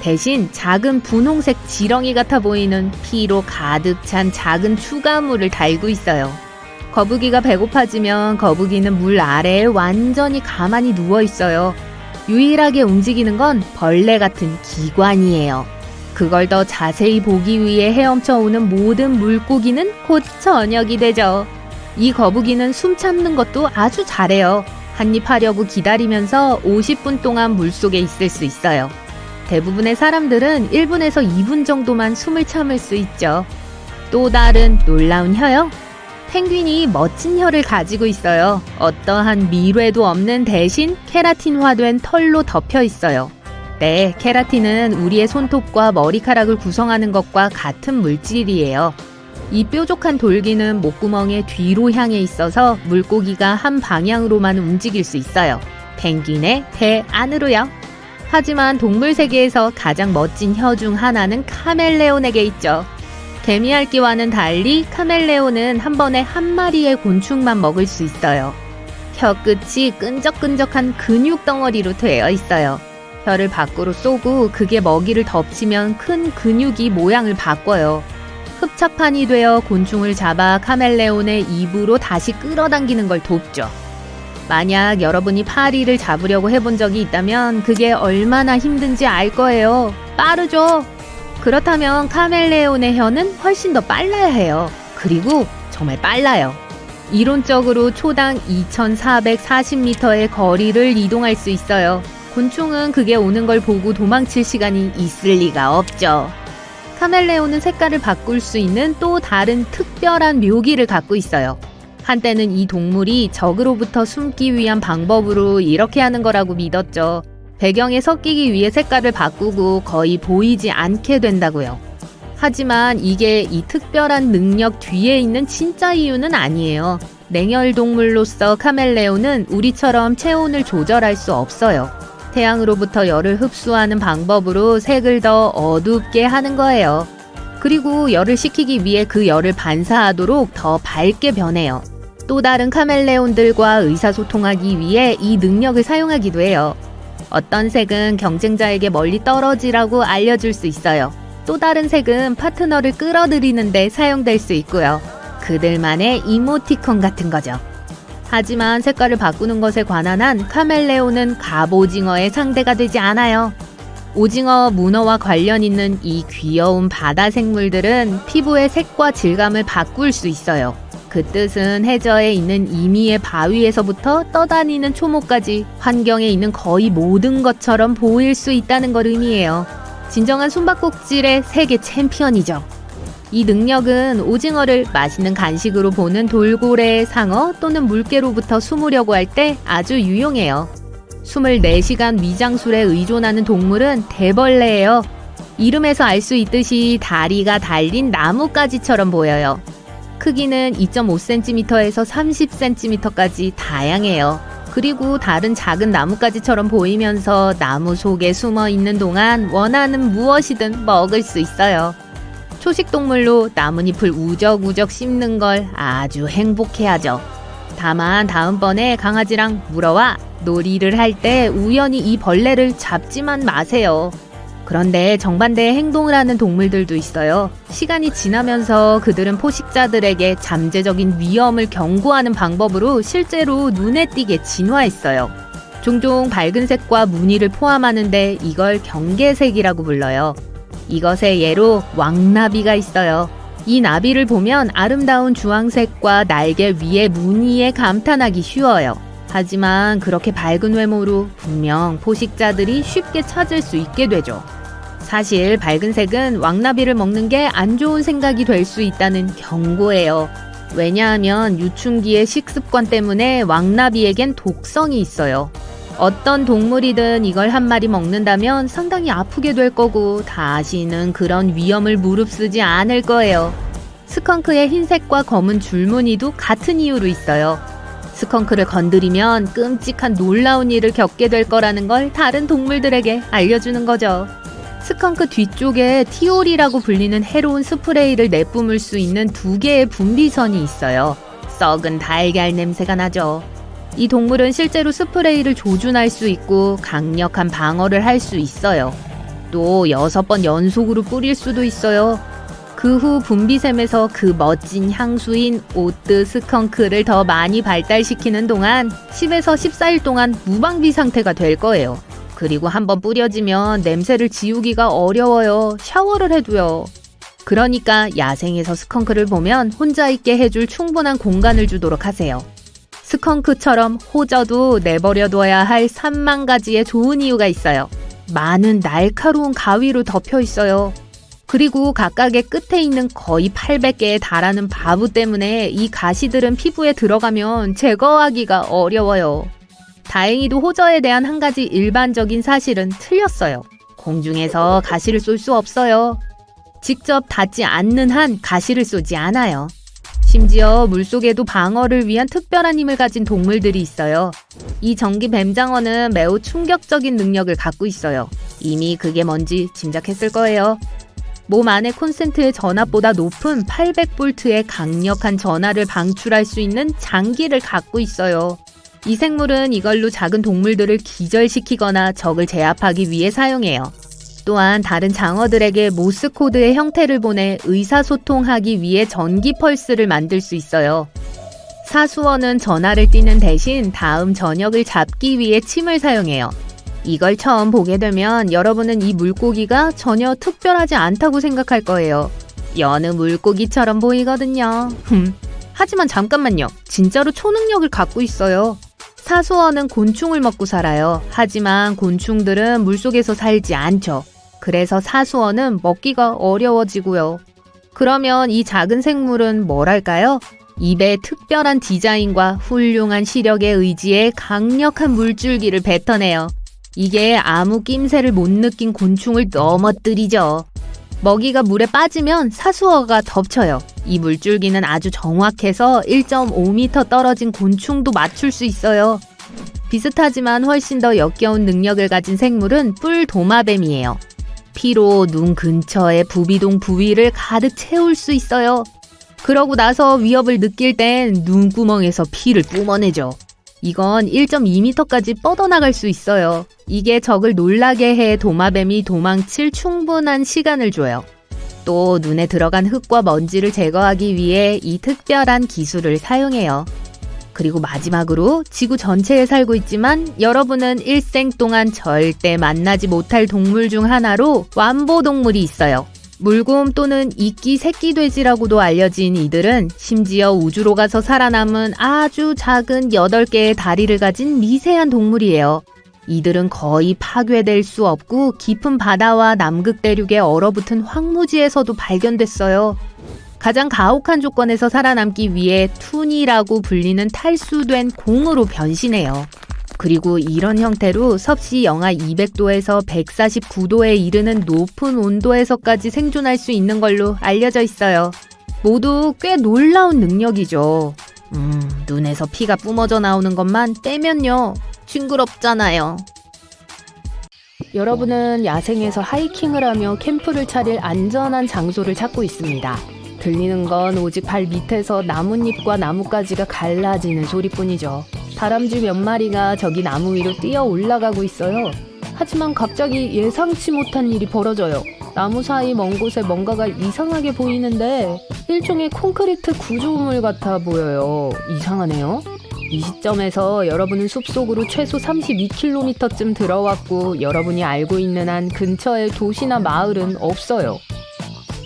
대신 작은 분홍색 지렁이 같아 보이는 피로 가득 찬 작은 추가물을 달고 있어요. 거북이가 배고파지면 거북이는 물 아래에 완전히 가만히 누워 있어요. 유일하게 움직이는 건 벌레 같은 기관이에요. 그걸 더 자세히 보기 위해 헤엄쳐 오는 모든 물고기는 곧 저녁이 되죠. 이 거북이는 숨 참는 것도 아주 잘해요. 한입 하려고 기다리면서 50분 동안 물속에 있을 수 있어요. 대부분의 사람들은 1분에서 2분 정도만 숨을 참을 수 있죠. 또 다른 놀라운 혀요? 펭귄이 멋진 혀를 가지고 있어요. 어떠한 미뢰도 없는 대신 케라틴화된 털로 덮여 있어요. 네, 케라틴은 우리의 손톱과 머리카락을 구성하는 것과 같은 물질이에요. 이 뾰족한 돌기는 목구멍의 뒤로 향해 있어서 물고기가 한 방향으로만 움직일 수 있어요. 펭귄의 배 안으로요. 하지만 동물 세계에서 가장 멋진 혀 중 하나는 카멜레온에게 있죠. 개미핥기와는 달리 카멜레온은 한 번에 한 마리의 곤충만 먹을 수 있어요. 혀 끝이 끈적끈적한 근육 덩어리로 되어 있어요. 혀를 밖으로 쏘고 그게 먹이를 덮치면 큰 근육이 모양을 바꿔요. 흡착판이 되어 곤충을 잡아 카멜레온의 입으로 다시 끌어당기는 걸 돕죠. 만약 여러분이 파리를 잡으려고 해본 적이 있다면 그게 얼마나 힘든지 알 거예요. 빠르죠? 그렇다면 카멜레온의 혀는 훨씬 더 빨라야 해요. 그리고 정말 빨라요. 이론적으로 초당 2,440m의 거리를 이동할 수 있어요. 곤충은 그게 오는 걸 보고 도망칠 시간이 있을 리가 없죠. 카멜레온은 색깔을 바꿀 수 있는 또 다른 특별한 묘기를 갖고 있어요. 한때는 이 동물이 적으로부터 숨기 위한 방법으로 이렇게 하는 거라고 믿었죠. 배경에 섞이기 위해 색깔을 바꾸고 거의 보이지 않게 된다고요. 하지만 이게 이 특별한 능력 뒤에 있는 진짜 이유는 아니에요. 냉혈동물로서 카멜레온은 우리처럼 체온을 조절할 수 없어요. 태양으로부터 열을 흡수하는 방법으로 색을 더 어둡게 하는 거예요. 그리고 열을 식히기 위해 그 열을 반사하도록 더 밝게 변해요. 또 다른 카멜레온들과 의사소통하기 위해 이 능력을 사용하기도 해요. 어떤 색은 경쟁자에게 멀리 떨어지라고 알려줄 수 있어요. 또 다른 색은 파트너를 끌어들이는 데 사용될 수 있고요. 그들만의 이모티콘 같은 거죠. 하지만 색깔을 바꾸는 것에 관한 한 카멜레온은 갑오징어의 상대가 되지 않아요. 오징어, 문어와 관련 있는 이 귀여운 바다 생물들은 피부의 색과 질감을 바꿀 수 있어요. 그 뜻은 해저에 있는 이미의 바위에서부터 떠다니는 초목까지 환경에 있는 거의 모든 것처럼 보일 수 있다는 걸 의미해요. 진정한 숨바꼭질의 세계 챔피언이죠. 이 능력은 오징어를 맛있는 간식으로 보는 돌고래, 상어 또는 물개로부터 숨으려고 할 때 아주 유용해요. 24시간 위장술에 의존하는 동물은 대벌레예요. 이름에서 알 수 있듯이 다리가 달린 나뭇가지처럼 보여요. 크기는 2.5cm에서 30cm까지 다양해요. 그리고 다른 작은 나뭇가지처럼 보이면서 나무 속에 숨어 있는 동안 원하는 무엇이든 먹을 수 있어요. 초식동물로 나뭇잎을 우적우적 씹는 걸 아주 행복해하죠. 다만 다음번에 강아지랑 물어와 놀이를 할 때 우연히 이 벌레를 잡지만 마세요. 그런데 정반대의 행동을 하는 동물들도 있어요. 시간이 지나면서 그들은 포식자들에게 잠재적인 위험을 경고하는 방법으로 실제로 눈에 띄게 진화했어요. 종종 밝은 색과 무늬를 포함하는데 이걸 경계색이라고 불러요. 이것의 예로 왕나비가 있어요. 이 나비를 보면 아름다운 주황색과 날개 위의 무늬에 감탄하기 쉬워요. 하지만 그렇게 밝은 외모로 분명 포식자들이 쉽게 찾을 수 있게 되죠. 사실 밝은 색은 왕나비를 먹는 게 안 좋은 생각이 될 수 있다는 경고예요. 왜냐하면 유충기의 식습관 때문에 왕나비에겐 독성이 있어요. 어떤 동물이든 이걸 한 마리 먹는다면 상당히 아프게 될 거고 다시는 그런 위험을 무릅쓰지 않을 거예요. 스컹크의 흰색과 검은 줄무늬도 같은 이유로 있어요. 스컹크를 건드리면 끔찍한 놀라운 일을 겪게 될 거라는 걸 다른 동물들에게 알려주는 거죠. 스컹크 뒤쪽에 티올이라고 불리는 해로운 스프레이를 내뿜을 수 있는 2개의 분비선이 있어요. 썩은 달걀 냄새가 나죠. 이 동물은 실제로 스프레이를 조준할 수 있고 강력한 방어를 할 수 있어요. 또 6번 연속으로 뿌릴 수도 있어요. 그 후 분비샘에서 그 멋진 향수인 오뜨 스컹크를 더 많이 발달시키는 동안 10에서 14일 동안 무방비 상태가 될 거예요. 그리고 한번 뿌려지면 냄새를 지우기가 어려워요. 샤워를 해도요. 그러니까 야생에서 스컹크를 보면 혼자 있게 해줄 충분한 공간을 주도록 하세요. 스컹크처럼 호저도 내버려둬야 할 3만 가지의 좋은 이유가 있어요. 많은 날카로운 가위로 덮여 있어요. 그리고 각각의 끝에 있는 거의 800개에 달하는 바부 때문에 이 가시들은 피부에 들어가면 제거하기가 어려워요. 다행히도 호저에 대한 한 가지 일반적인 사실은 틀렸어요. 공중에서 가시를 쏠 수 없어요. 직접 닿지 않는 한 가시를 쏘지 않아요. 심지어 물속에도 방어를 위한 특별한 힘을 가진 동물들이 있어요. 이 전기 뱀장어는 매우 충격적인 능력을 갖고 있어요. 이미 그게 뭔지 짐작했을 거예요. 몸 안의 콘센트의 전압보다 높은 800볼트의 강력한 전하를 방출할 수 있는 장기를 갖고 있어요. 이 생물은 이걸로 작은 동물들을 기절시키거나 적을 제압하기 위해 사용해요. 또한 다른 장어들에게 모스 코드의 형태를 보내 의사소통하기 위해 전기 펄스를 만들 수 있어요. 사수어는 전하를 띠는 대신 다음 저녁을 잡기 위해 침을 사용해요. 이걸 처음 보게 되면 여러분은 이 물고기가 전혀 특별하지 않다고 생각할 거예요. 여느 물고기처럼 보이거든요. 하지만 잠깐만요. 진짜로 초능력을 갖고 있어요. 사수어는 곤충을 먹고 살아요. 하지만 곤충들은 물속에서 살지 않죠. 그래서 사수어는 먹기가 어려워지고요. 그러면 이 작은 생물은 뭐랄까요? 입에 특별한 디자인과 훌륭한 시력에 의지해 강력한 물줄기를 뱉어내요. 이게 아무 낌새를 못 느낀 곤충을 넘어뜨리죠. 먹이가 물에 빠지면 사수어가 덮쳐요. 이 물줄기는 아주 정확해서 1.5m 떨어진 곤충도 맞출 수 있어요. 비슷하지만 훨씬 더 역겨운 능력을 가진 생물은 뿔도마뱀이에요. 피로 눈 근처의 부비동 부위를 가득 채울 수 있어요. 그러고 나서 위협을 느낄 땐 눈구멍에서 피를 뿜어내죠. 이건 1.2m까지 뻗어나갈 수 있어요. 이게 적을 놀라게 해 도마뱀이 도망칠 충분한 시간을 줘요. 또 눈에 들어간 흙과 먼지를 제거하기 위해 이 특별한 기술을 사용해요. 그리고 마지막으로 지구 전체에 살고 있지만 여러분은 일생 동안 절대 만나지 못할 동물 중 하나로 완보동물이 있어요. 물곰 또는 이끼 새끼돼지라고도 알려진 이들은 심지어 우주로 가서 살아남은 아주 작은 8개의 다리를 가진 미세한 동물이에요. 이들은 거의 파괴될 수 없고 깊은 바다와 남극 대륙의 얼어붙은 황무지에서도 발견됐어요. 가장 가혹한 조건에서 살아남기 위해 툰이라고 불리는 탈수된 공으로 변신해요. 그리고 이런 형태로 섭씨 영하 200도에서 149도에 이르는 높은 온도에서까지 생존할 수 있는 걸로 알려져 있어요. 모두 꽤 놀라운 능력이죠. 눈에서 피가 뿜어져 나오는 것만 빼면요. 징그럽잖아요.
여러분은 야생에서 하이킹을 하며 캠프를 차릴 안전한 장소를 찾고 있습니다. 들리는 건 오직 발 밑에서 나뭇잎과 나뭇가지가 갈라지는 소리뿐이죠. 다람쥐 몇 마리가 저기 나무 위로 뛰어 올라가고 있어요. 하지만 갑자기 예상치 못한 일이 벌어져요. 나무 사이 먼 곳에 뭔가가 이상하게 보이는데 일종의 콘크리트 구조물 같아 보여요. 이상하네요. 이 시점에서 여러분은 숲속으로 최소 32km쯤 들어왔고 여러분이 알고 있는 한 근처에 도시나 마을은 없어요.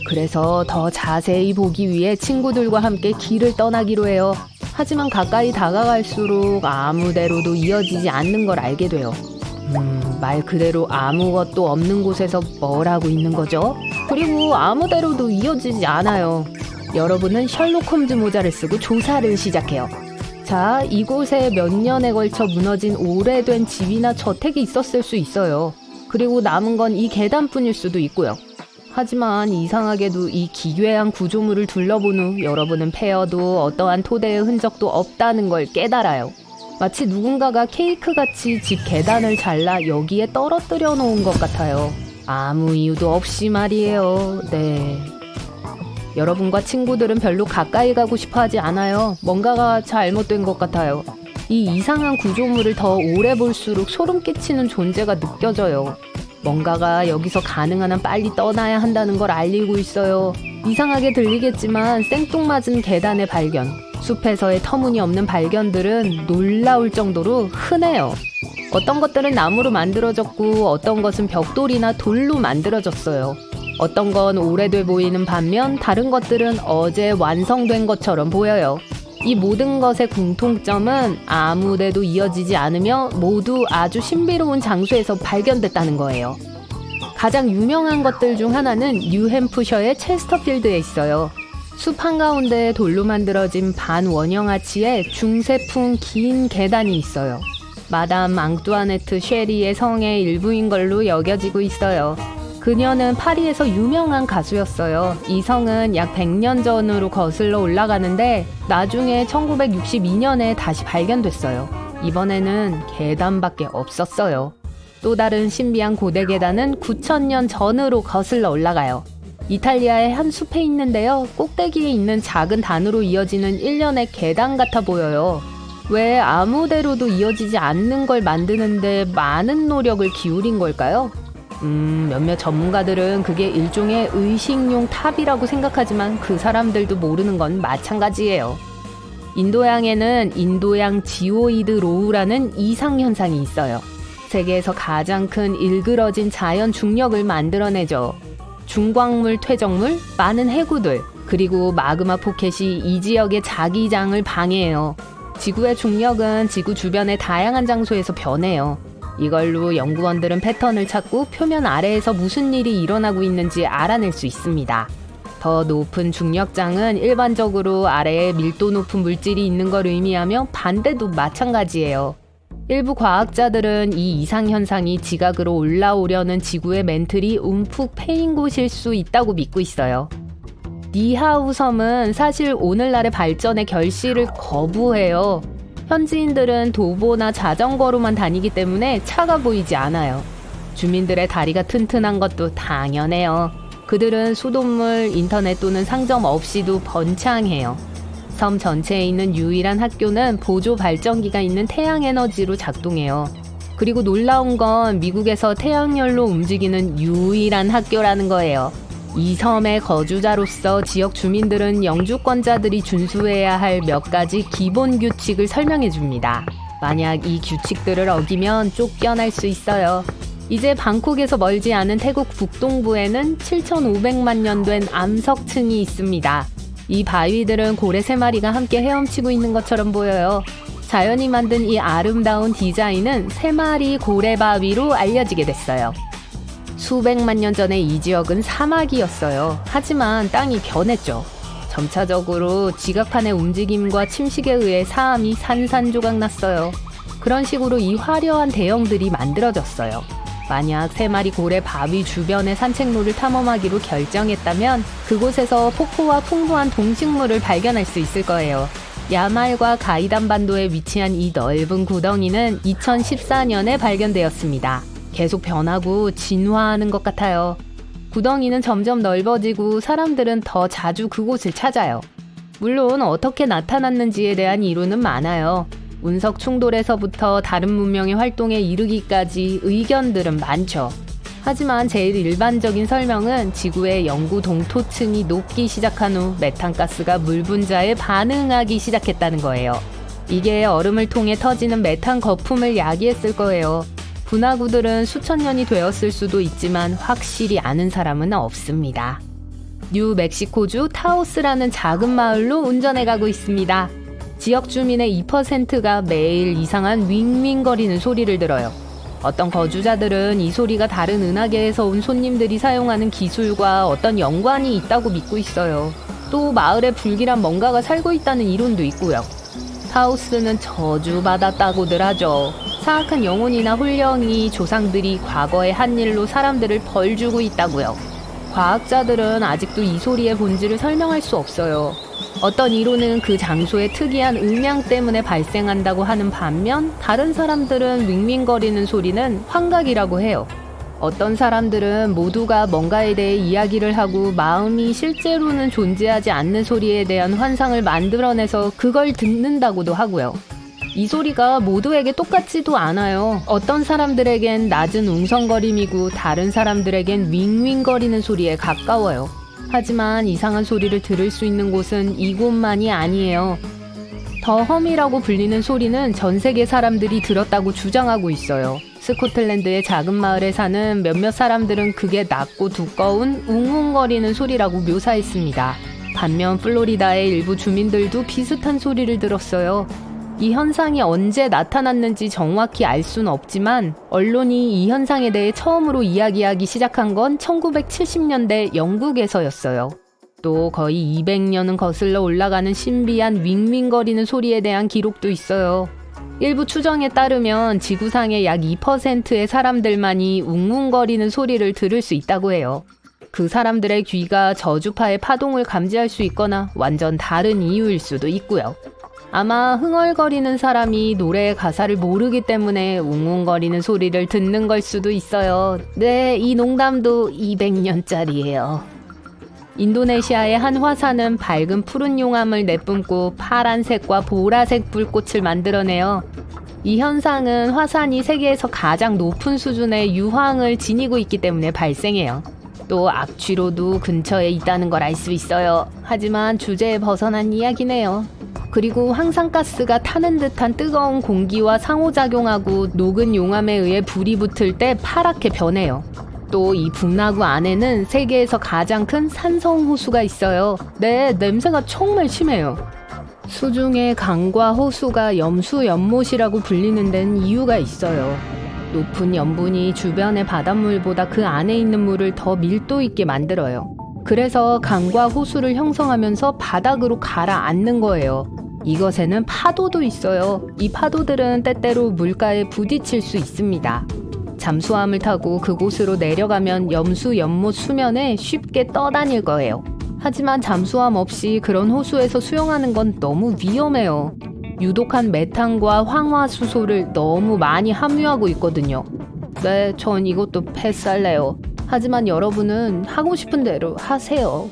그래서 더 자세히 보기 위해 친구들과 함께 길을 떠나기로 해요. 하지만 가까이 다가갈수록 아무데로도 이어지지 않는 걸 알게 돼요. 말 그대로 아무것도 없는 곳에서 뭘 하고 있는 거죠? 그리고 아무데로도 이어지지 않아요. 여러분은 셜록 홈즈 모자를 쓰고 조사를 시작해요. 자, 이곳에 몇 년에 걸쳐 무너진 오래된 집이나 저택이 있었을 수 있어요. 그리고 남은 건 이 계단뿐일 수도 있고요. 하지만 이상하게도 이 기괴한 구조물을 둘러본 후 여러분은 패여도 어떠한 토대의 흔적도 없다는 걸 깨달아요. 마치 누군가가 케이크같이 집 계단을 잘라 여기에 떨어뜨려 놓은 것 같아요. 아무 이유도 없이 말이에요. 네. 여러분과 친구들은 별로 가까이 가고 싶어 하지 않아요. 뭔가가 잘못된 것 같아요. 이 이상한 구조물을 더 오래 볼수록 소름 끼치는 존재가 느껴져요. 뭔가가 여기서 가능한 한 빨리 떠나야 한다는 걸 알리고 있어요. 이상하게 들리겠지만 생뚱맞은 계단의 발견, 숲에서의 터무니없는 발견들은 놀라울 정도로 흔해요. 어떤 것들은 나무로 만들어졌고 어떤 것은 벽돌이나 돌로 만들어졌어요. 어떤 건 오래돼 보이는 반면 다른 것들은 어제 완성된 것처럼 보여요. 이 모든 것의 공통점은 아무데도 이어지지 않으며 모두 아주 신비로운 장소에서 발견됐다는 거예요. 가장 유명한 것들 중 하나는 뉴햄프셔의 체스터필드에 있어요. 숲 한가운데 돌로 만들어진 반원형 아치에 중세풍 긴 계단이 있어요. 마담 앙뚜아네트 쉐리의 성의 일부인 걸로 여겨지고 있어요. 그녀는 파리에서 유명한 가수였어요. 이 성은 약 100년 전으로 거슬러 올라가는데 나중에 1962년에 다시 발견됐어요. 이번에는 계단밖에 없었어요. 또 다른 신비한 고대 계단은 9000년 전으로 거슬러 올라가요. 이탈리아의 한 숲에 있는데요. 꼭대기에 있는 작은 단으로 이어지는 일련의 계단 같아 보여요. 왜 아무데로도 이어지지 않는 걸 만드는데 많은 노력을 기울인 걸까요? 몇몇 전문가들은 그게 일종의 의식용 탑이라고 생각하지만 그 사람들도 모르는 건 마찬가지예요. 인도양에는 인도양 지오이드 로우라는 이상현상이 있어요. 세계에서 가장 큰 일그러진 자연 중력을 만들어내죠. 중광물 퇴적물, 많은 해구들, 그리고 마그마 포켓이 이 지역의 자기장을 방해해요. 지구의 중력은 지구 주변의 다양한 장소에서 변해요. 이걸로 연구원들은 패턴을 찾고 표면 아래에서 무슨 일이 일어나고 있는지 알아낼 수 있습니다. 더 높은 중력장은 일반적으로 아래에 밀도 높은 물질이 있는 걸 의미하며 반대도 마찬가지예요. 일부 과학자들은 이 이상현상이 지각으로 올라오려는 지구의 멘틀이 움푹 패인 곳일 수 있다고 믿고 있어요. 니하우 섬은 사실 오늘날의 발전의 결실을 거부해요. 현지인들은 도보나 자전거로만 다니기 때문에 차가 보이지 않아요. 주민들의 다리가 튼튼한 것도 당연해요.
그들은 수돗물, 인터넷 또는 상점 없이도 번창해요. 섬 전체에 있는 유일한 학교는 보조 발전기가 있는 태양에너지로 작동해요. 그리고 놀라운 건 미국에서 태양열로 움직이는 유일한 학교라는 거예요. 이 섬의 거주자로서 지역 주민들은 영주권자들이 준수해야 할 몇 가지 기본 규칙을 설명해 줍니다. 만약 이 규칙들을 어기면 쫓겨날 수 있어요. 이제 방콕에서 멀지 않은 태국 북동부에는 7,500만 년 된 암석층이 있습니다. 이 바위들은 고래 3마리가 함께 헤엄치고 있는 것처럼 보여요. 자연이 만든 이 아름다운 디자인은 3마리 고래 바위로 알려지게 됐어요. 수백만 년 전에 이 지역은 사막이었어요. 하지만 땅이 변했죠. 점차적으로 지각판의 움직임과 침식에 의해 사암이 산산조각 났어요. 그런 식으로 이 화려한 대형들이 만들어졌어요. 만약 3마리 고래 바위 주변의 산책로를 탐험하기로 결정했다면 그곳에서 폭포와 풍부한 동식물을 발견할 수 있을 거예요. 야말과 가이단 반도에 위치한 이 넓은 구덩이는 2014년에 발견되었습니다. 계속 변하고 진화하는 것 같아요. 구덩이는 점점 넓어지고 사람들은 더 자주 그곳을 찾아요. 물론 어떻게 나타났는지에 대한 이론은 많아요. 운석 충돌에서부터 다른 문명의 활동에 이르기까지 의견들은 많죠. 하지만 제일 일반적인 설명은 지구의 영구 동토층이 녹기 시작한 후 메탄가스가 물 분자에 반응하기 시작했다는 거예요. 이게 얼음을 통해 터지는 메탄 거품을 야기했을 거예요. 분화구들은 수천 년이 되었을 수도 있지만 확실히 아는 사람은 없습니다. 뉴멕시코주 타오스라는 작은 마을로 운전해 가고 있습니다. 지역 주민의 2%가 매일 이상한 윙윙거리는 소리를 들어요. 어떤 거주자들은 이 소리가 다른 은하계에서 온 손님들이 사용하는 기술과 어떤 연관이 있다고 믿고 있어요. 또 마을에 불길한 뭔가가 살고 있다는 이론도 있고요. 타오스는 저주받았다고들 하죠. 사악한 영혼이나 홀령이 조상들이 과거의 한 일로 사람들을 벌주고 있다고요. 과학자들은 아직도 이 소리의 본질을 설명할 수 없어요. 어떤 이론은 그 장소의 특이한 음향 때문에 발생한다고 하는 반면 다른 사람들은 윙윙거리는 소리는 환각이라고 해요. 어떤 사람들은 모두가 뭔가에 대해 이야기를 하고 마음이 실제로는 존재하지 않는 소리에 대한 환상을 만들어내서 그걸 듣는다고도 하고요. 이 소리가 모두에게 똑같지도 않아요. 어떤 사람들에겐 낮은 웅성거림이고 다른 사람들에겐 윙윙거리는 소리에 가까워요. 하지만 이상한 소리를 들을 수 있는 곳은 이곳만이 아니에요. 더 험이라고 불리는 소리는 전 세계 사람들이 들었다고 주장하고 있어요. 스코틀랜드의 작은 마을에 사는 몇몇 사람들은 그게 낮고 두꺼운 웅웅거리는 소리라고 묘사했습니다. 반면 플로리다의 일부 주민들도 비슷한 소리를 들었어요. 이 현상이 언제 나타났는지 정확히 알 수는 없지만 언론이 이 현상에 대해 처음으로 이야기하기 시작한 건 1970년대 영국에서였어요. 또 거의 200년은 거슬러 올라가는 신비한 윙윙거리는 소리에 대한 기록도 있어요. 일부 추정에 따르면 지구상의 약 2%의 사람들만이 웅웅거리는 소리를 들을 수 있다고 해요. 그 사람들의 귀가 저주파의 파동을 감지할 수 있거나 완전 다른 이유일 수도 있고요. 아마 흥얼거리는 사람이 노래의 가사를 모르기 때문에 웅웅거리는 소리를 듣는 걸 수도 있어요. 네, 이 농담도 200년짜리예요. 인도네시아의 한 화산은 밝은 푸른 용암을 내뿜고 파란색과 보라색 불꽃을 만들어내요. 이 현상은 화산이 세계에서 가장 높은 수준의 유황을 지니고 있기 때문에 발생해요. 또 악취로도 근처에 있다는 걸 알 수 있어요. 하지만 주제에 벗어난 이야기네요. 그리고 황산가스가 타는 듯한 뜨거운 공기와 상호작용하고 녹은 용암에 의해 불이 붙을 때 파랗게 변해요. 또 이 분화구 안에는 세계에서 가장 큰 산성호수가 있어요. 네, 냄새가 정말 심해요. 수중의 강과 호수가 염수연못이라고 불리는 데는 이유가 있어요. 높은 염분이 주변의 바닷물보다 그 안에 있는 물을 더 밀도 있게 만들어요. 그래서 강과 호수를 형성하면서 바닥으로 가라앉는 거예요. 이것에는 파도도 있어요. 이 파도들은 때때로 물가에 부딪힐 수 있습니다. 잠수함을 타고 그곳으로 내려가면 염수 연못 수면에 쉽게 떠다닐 거예요. 하지만 잠수함 없이 그런 호수에서 수영하는 건 너무 위험해요. 유독한 메탄과 황화수소를 너무 많이 함유하고 있거든요. 네, 전 이것도 패스할래요. 하지만 여러분은 하고 싶은 대로 하세요.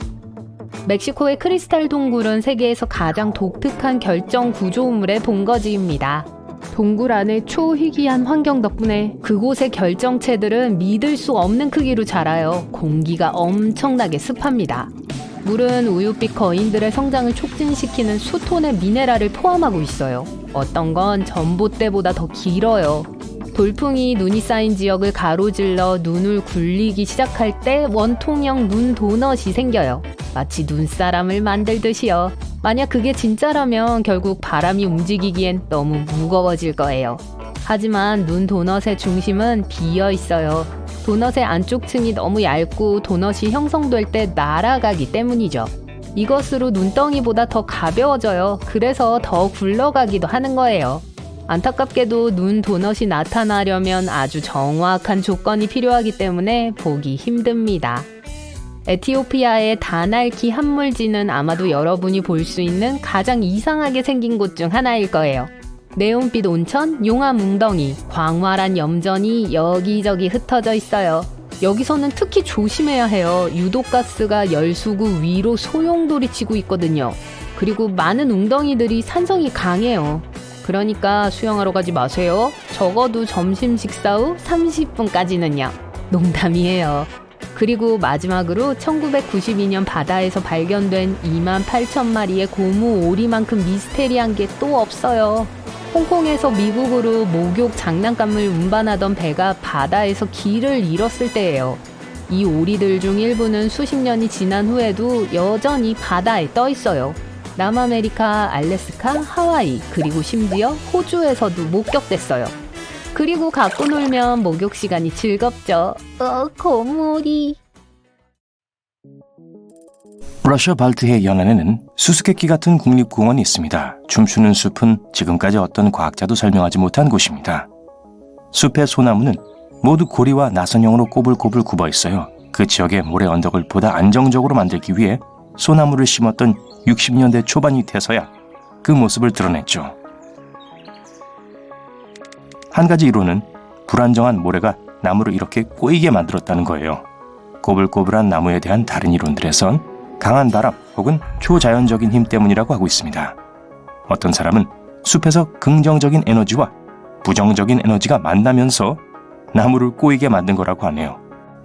멕시코의 크리스탈 동굴은 세계에서 가장 독특한 결정 구조물의 본거지입니다. 동굴 안의 초희귀한 환경 덕분에 그곳의 결정체들은 믿을 수 없는 크기로 자라요. 공기가 엄청나게 습합니다. 물은 우유빛 거인들의 성장을 촉진시키는 수톤의 미네랄을 포함하고 있어요. 어떤 건 전봇대보다 더 길어요. 돌풍이 눈이 쌓인 지역을 가로질러 눈을 굴리기 시작할 때 원통형 눈 도넛이 생겨요. 마치 눈사람을 만들듯이요. 만약 그게 진짜라면 결국 바람이 움직이기엔 너무 무거워질 거예요. 하지만 눈 도넛의 중심은 비어 있어요. 도넛의 안쪽 층이 너무 얇고 도넛이 형성될 때 날아가기 때문이죠. 이것으로 눈덩이보다 더 가벼워져요. 그래서 더 굴러가기도 하는 거예요. 안타깝게도 눈 도넛이 나타나려면 아주 정확한 조건이 필요하기 때문에 보기 힘듭니다. 에티오피아의 다날키 함물지는 아마도 여러분이 볼 수 있는 가장 이상하게 생긴 곳 중 하나일 거예요. 네온빛 온천, 용암 웅덩이, 광활한 염전이 여기저기 흩어져 있어요. 여기서는 특히 조심해야 해요. 유독가스가 열수구 위로 소용돌이치고 있거든요. 그리고 많은 웅덩이들이 산성이 강해요. 그러니까 수영하러 가지 마세요. 적어도 점심 식사 후 30분까지는요. 농담이에요. 그리고 마지막으로 1992년 바다에서 발견된 28,000마리의 고무 오리만큼 미스테리한 게 또 없어요. 홍콩에서 미국으로 목욕 장난감을 운반하던 배가 바다에서 길을 잃었을 때예요. 이 오리들 중 일부는 수십 년이 지난 후에도 여전히 바다에 떠 있어요. 남아메리카, 알래스카, 하와이, 그리고 심지어 호주에서도 목격됐어요. 그리고 갖고 놀면 목욕 시간이 즐겁죠. 고무오리.
러시아 발트해 연안에는 수수께끼 같은 국립공원이 있습니다. 춤추는 숲은 지금까지 어떤 과학자도 설명하지 못한 곳입니다. 숲의 소나무는 모두 고리와 나선형으로 꼬불꼬불 굽어 있어요. 그 지역의 모래 언덕을 보다 안정적으로 만들기 위해 소나무를 심었던 60년대 초반이 돼서야 그 모습을 드러냈죠. 한 가지 이론은 불안정한 모래가 나무를 이렇게 꼬이게 만들었다는 거예요. 꼬불꼬불한 나무에 대한 다른 이론들에선 강한 바람 혹은 초자연적인 힘 때문이라고 하고 있습니다. 어떤 사람은 숲에서 긍정적인 에너지와 부정적인 에너지가 만나면서 나무를 꼬이게 만든 거라고 하네요.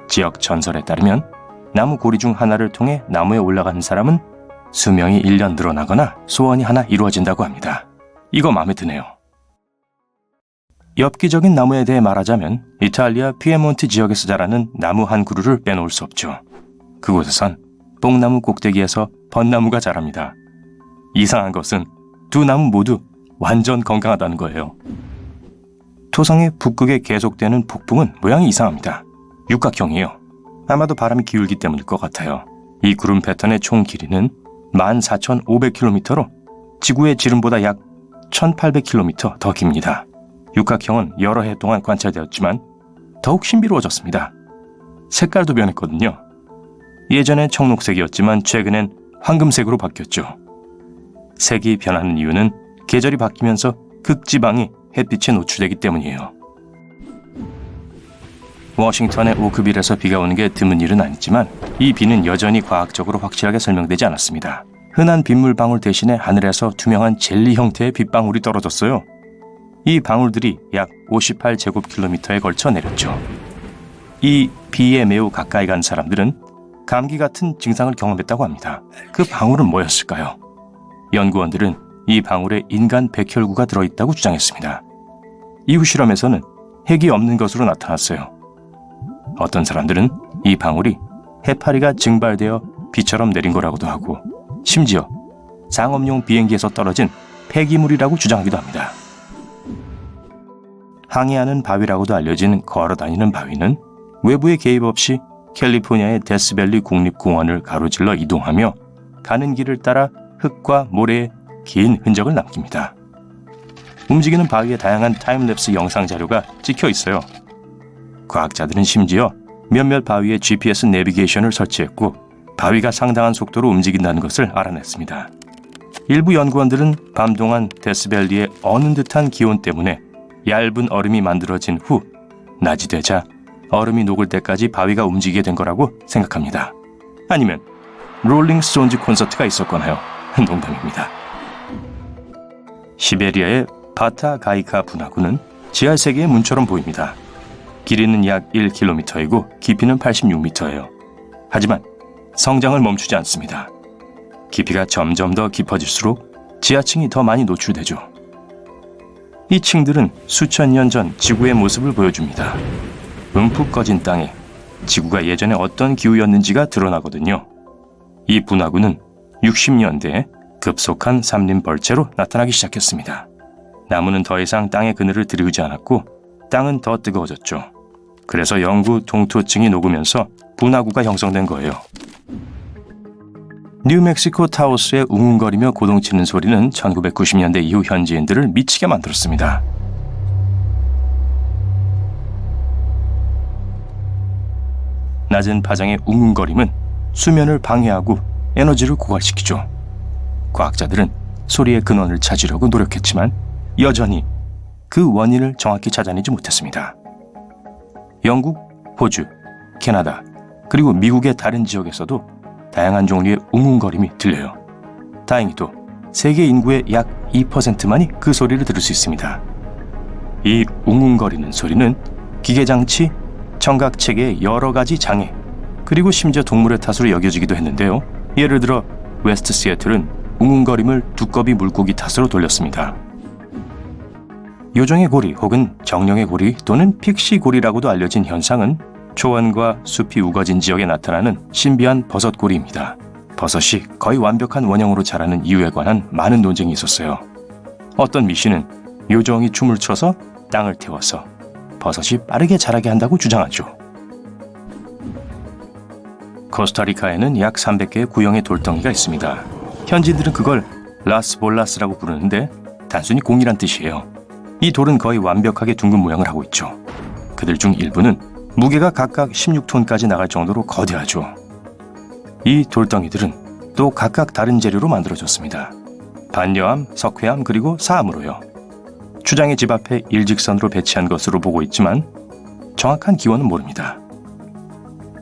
지역 전설에 따르면 나무 고리 중 하나를 통해 나무에 올라가는 사람은 수명이 1년 늘어나거나 소원이 하나 이루어진다고 합니다. 이거 마음에 드네요. 엽기적인 나무에 대해 말하자면 이탈리아 피에몬트 지역에서 자라는 나무 한 그루를 빼놓을 수 없죠. 그곳에선 뽕나무 꼭대기에서 벚나무가 자랍니다. 이상한 것은 두 나무 모두 완전 건강하다는 거예요. 토성의 북극에 계속되는 폭풍은 모양이 이상합니다. 육각형이에요. 아마도 바람이 기울기 때문일 것 같아요. 이 구름 패턴의 총 길이는 14,500km로 지구의 지름보다 약 1,800km 더 깁니다. 육각형은 여러 해 동안 관찰되었지만 더욱 신비로워졌습니다. 색깔도 변했거든요. 예전엔 청록색이었지만 최근엔 황금색으로 바뀌었죠. 색이 변하는 이유는 계절이 바뀌면서 극지방이 햇빛에 노출되기 때문이에요. 워싱턴의 오크빌에서 비가 오는 게 드문 일은 아니지만 이 비는 여전히 과학적으로 확실하게 설명되지 않았습니다. 흔한 빗물방울 대신에 하늘에서 투명한 젤리 형태의 빗방울이 떨어졌어요. 이 방울들이 약 58제곱킬로미터에 걸쳐 내렸죠. 이 비에 매우 가까이 간 사람들은 감기 같은 증상을 경험했다고 합니다. 그 방울은 뭐였을까요? 연구원들은 이 방울에 인간 백혈구가 들어있다고 주장했습니다. 이후 실험에서는 핵이 없는 것으로 나타났어요. 어떤 사람들은 이 방울이 해파리가 증발되어 비처럼 내린 거라고도 하고 심지어 상업용 비행기에서 떨어진 폐기물이라고 주장하기도 합니다. 항해하는 바위라고도 알려진 걸어다니는 바위는 외부의 개입 없이 캘리포니아의 데스밸리 국립공원을 가로질러 이동하며 가는 길을 따라 흙과 모래에 긴 흔적을 남깁니다. 움직이는 바위에 다양한 타임랩스 영상 자료가 찍혀 있어요. 과학자들은 심지어 몇몇 바위에 GPS 내비게이션을 설치했고 바위가 상당한 속도로 움직인다는 것을 알아냈습니다. 일부 연구원들은 밤 동안 데스밸리의 어는 듯한 기온 때문에 얇은 얼음이 만들어진 후 낮이 되자 얼음이 녹을 때까지 바위가 움직이게 된 거라고 생각합니다. 아니면 롤링스톤즈 콘서트가 있었거나요? 농담입니다. 시베리아의 바타가이카 분화구는 지하 세계의 문처럼 보입니다. 길이는 약 1km이고 깊이는 86m예요. 하지만 성장을 멈추지 않습니다. 깊이가 점점 더 깊어질수록 지하층이 더 많이 노출되죠. 이 층들은 수천 년 전 지구의 모습을 보여줍니다. 움푹 꺼진 땅에 지구가 예전에 어떤 기후였는지가 드러나거든요. 이 분화구는 60년대에 급속한 산림 벌채로 나타나기 시작했습니다. 나무는 더 이상 땅의 그늘을 들이우지 않았고 땅은 더 뜨거워졌죠. 그래서 영구 동토층이 녹으면서 분화구가 형성된 거예요. 뉴멕시코 타오스의 웅웅거리며 고동치는 소리는 1990년대 이후 현지인들을 미치게 만들었습니다. 낮은 파장의 웅웅거림은 수면을 방해하고 에너지를 고갈시키죠. 과학자들은 소리의 근원을 찾으려고 노력했지만 여전히 그 원인을 정확히 찾아내지 못했습니다. 영국, 호주, 캐나다, 그리고 미국의 다른 지역에서도 다양한 종류의 웅웅거림이 들려요. 다행히도 세계 인구의 약 2%만이 그 소리를 들을 수 있습니다. 이 웅웅거리는 소리는 기계장치, 청각체계의 여러 가지 장애, 그리고 심지어 동물의 탓으로 여겨지기도 했는데요. 예를 들어 웨스트 시애틀은 웅웅거림을 두꺼비 물고기 탓으로 돌렸습니다. 요정의 고리 혹은 정령의 고리 또는 픽시 고리라고도 알려진 현상은 초원과 숲이 우거진 지역에 나타나는 신비한 버섯고리입니다. 버섯이 거의 완벽한 원형으로 자라는 이유에 관한 많은 논쟁이 있었어요. 어떤 미신은 요정이 춤을 춰서 땅을 태워서 버섯이 빠르게 자라게 한다고 주장하죠. 코스타리카에는 약 300개의 구형의 돌덩이가 있습니다. 현지인들은 그걸 라스볼라스라고 부르는데 단순히 공이란 뜻이에요. 이 돌은 거의 완벽하게 둥근 모양을 하고 있죠. 그들 중 일부는 무게가 각각 16톤까지 나갈 정도로 거대하죠. 이 돌덩이들은 또 각각 다른 재료로 만들어졌습니다. 반려암, 석회암, 그리고 사암으로요. 추장의 집 앞에 일직선으로 배치한 것으로 보고 있지만 정확한 기원은 모릅니다.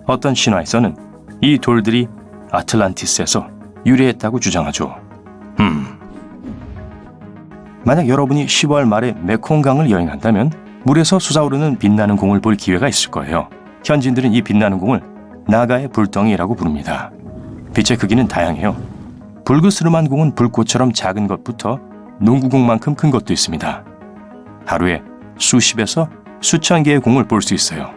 어떤 신화에서는 이 돌들이 아틀란티스에서 유래했다고 주장하죠. 만약 여러분이 10월 말에 메콩강을 여행한다면 물에서 솟아오르는 빛나는 공을 볼 기회가 있을 거예요. 현지인들은 이 빛나는 공을 나가의 불덩이라고 부릅니다. 빛의 크기는 다양해요. 불그스름한 공은 불꽃처럼 작은 것부터 농구공만큼 큰 것도 있습니다. 하루에 수십에서 수천 개의 공을 볼 수 있어요.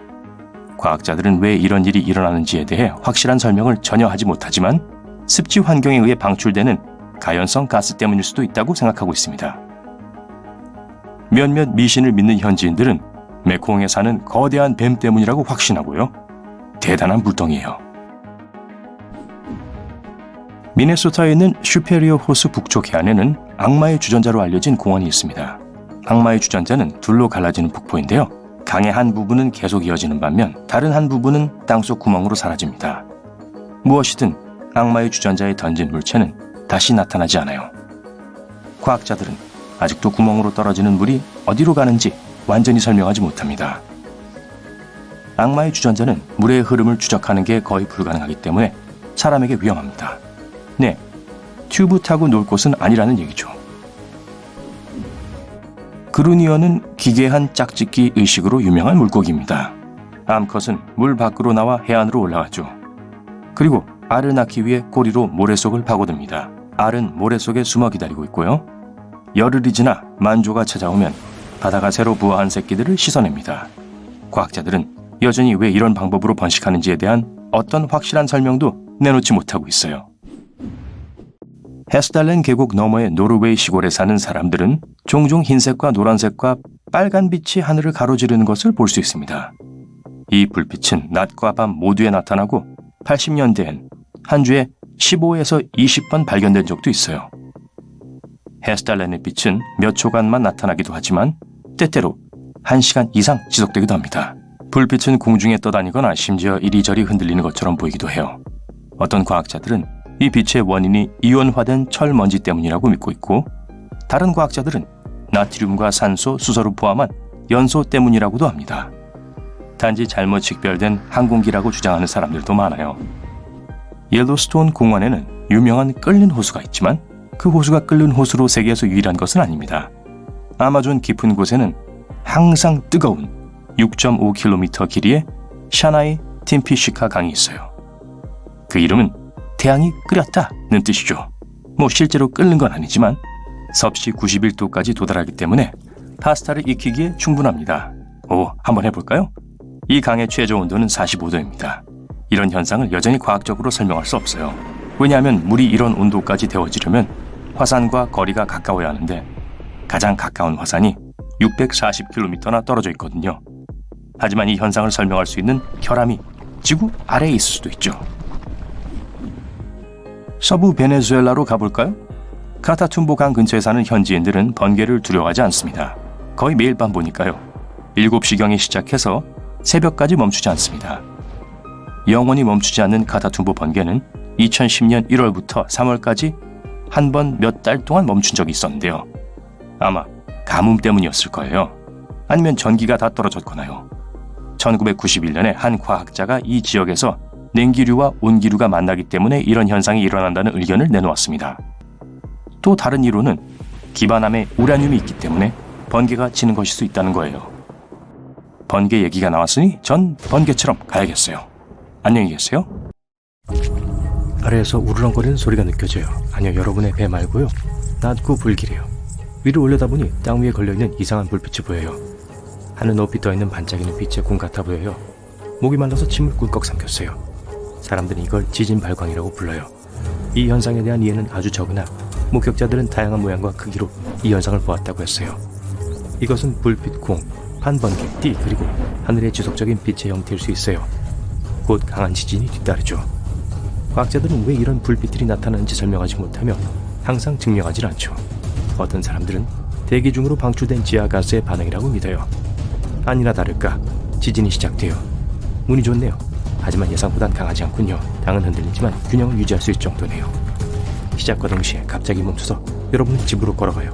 과학자들은 왜 이런 일이 일어나는지에 대해 확실한 설명을 전혀 하지 못하지만 습지 환경에 의해 방출되는 가연성 가스 때문일 수도 있다고 생각하고 있습니다. 몇몇 미신을 믿는 현지인들은 메콩에 사는 거대한 뱀 때문이라고 확신하고요. 대단한 물덩이에요. 미네소타에 있는 슈페리어 호수 북쪽 해안에는 악마의 주전자로 알려진 공원이 있습니다. 악마의 주전자는 둘로 갈라지는 폭포인데요. 강의 한 부분은 계속 이어지는 반면 다른 한 부분은 땅속 구멍으로 사라집니다. 무엇이든 악마의 주전자에 던진 물체는 다시 나타나지 않아요. 과학자들은 아직도 구멍으로 떨어지는 물이 어디로 가는지 완전히 설명하지 못합니다. 악마의 주전자는 물의 흐름을 추적하는 게 거의 불가능하기 때문에 사람에게 위험합니다. 네, 튜브 타고 놀 곳은 아니라는 얘기죠. 그루니어는 기괴한 짝짓기 의식으로 유명한 물고기입니다. 암컷은 물 밖으로 나와 해안으로 올라가죠. 그리고 알을 낳기 위해 꼬리로 모래 속을 파고듭니다. 알은 모래 속에 숨어 기다리고 있고요. 열흘이 지나 만조가 찾아오면 바다가 새로 부화한 새끼들을 씻어냅니다. 과학자들은 여전히 왜 이런 방법으로 번식하는지에 대한 어떤 확실한 설명도 내놓지 못하고 있어요. 헤스달렌 계곡 너머의 노르웨이 시골에 사는 사람들은 종종 흰색과 노란색과 빨간 빛이 하늘을 가로지르는 것을 볼 수 있습니다. 이 불빛은 낮과 밤 모두에 나타나고 80년대엔 한 주에 15에서 20번 발견된 적도 있어요. 헤스달렌의 빛은 몇 초간만 나타나기도 하지만 때때로 1시간 이상 지속되기도 합니다. 불빛은 공중에 떠다니거나 심지어 이리저리 흔들리는 것처럼 보이기도 해요. 어떤 과학자들은 이 빛의 원인이 이온화된 철먼지 때문이라고 믿고 있고 다른 과학자들은 나트륨과 산소, 수소를 포함한 연소 때문이라고도 합니다. 단지 잘못 식별된 항공기라고 주장하는 사람들도 많아요. 옐로스톤 공원에는 유명한 끓는 호수가 있지만 그 호수가 끓는 호수로 세계에서 유일한 것은 아닙니다. 아마존 깊은 곳에는 항상 뜨거운 6.5km 길이의 샤나이 팀피시카 강이 있어요. 그 이름은 태양이 끓였다는 뜻이죠. 뭐 실제로 끓는 건 아니지만 섭씨 91도까지 도달하기 때문에 파스타를 익히기에 충분합니다. 한번 해볼까요? 이 강의 최저 온도는 45도입니다. 이런 현상을 여전히 과학적으로 설명할 수 없어요. 왜냐하면 물이 이런 온도까지 데워지려면 화산과 거리가 가까워야 하는데 가장 가까운 화산이 640km나 떨어져 있거든요. 하지만 이 현상을 설명할 수 있는 결함이 지구 아래에 있을 수도 있죠. 서부 베네수엘라로 가볼까요? 카타툼보 강 근처에 사는 현지인들은 번개를 두려워하지 않습니다. 거의 매일 밤 보니까요. 7시경에 시작해서 새벽까지 멈추지 않습니다. 영원히 멈추지 않는 카타툼보 번개는 2010년 1월부터 3월까지 한 번 몇 달 동안 멈춘 적이 있었는데요. 아마 가뭄 때문이었을 거예요. 아니면 전기가 다 떨어졌거나요. 1991년에 한 과학자가 이 지역에서 냉기류와 온기류가 만나기 때문에 이런 현상이 일어난다는 의견을 내놓았습니다. 또 다른 이론은 기반함에 우라늄이 있기 때문에 번개가 치는 것일 수 있다는 거예요. 번개 얘기가 나왔으니 전 번개처럼 가야겠어요. 안녕히 계세요.
아래에서 우르렁거리는 소리가 느껴져요. 아니요, 여러분의 배 말고요. 낮고 불길해요. 위로 올려다보니 땅 위에 걸려있는 이상한 불빛이 보여요. 하늘 높이 떠있는 반짝이는 빛의 공 같아 보여요. 목이 말라서 침을 꿀꺽 삼켰어요. 사람들은 이걸 지진 발광이라고 불러요. 이 현상에 대한 이해는 아주 적으나 목격자들은 다양한 모양과 크기로 이 현상을 보았다고 했어요. 이것은 불빛 공, 판번개, 띠 그리고 하늘의 지속적인 빛의 형태일 수 있어요. 곧 강한 지진이 뒤따르죠. 과학자들은 왜 이런 불빛들이 나타나는지 설명하지 못하며 항상 증명하지 않죠. 어떤 사람들은 대기 중으로 방출된 지하가스의 반응이라고 믿어요. 아니나 다를까 지진이 시작돼요. 운이 좋네요. 하지만 예상보단 강하지 않군요. 땅은 흔들리지만 균형을 유지할 수 있을 정도네요. 시작과 동시에 갑자기 멈춰서 여러분은 집으로 걸어가요.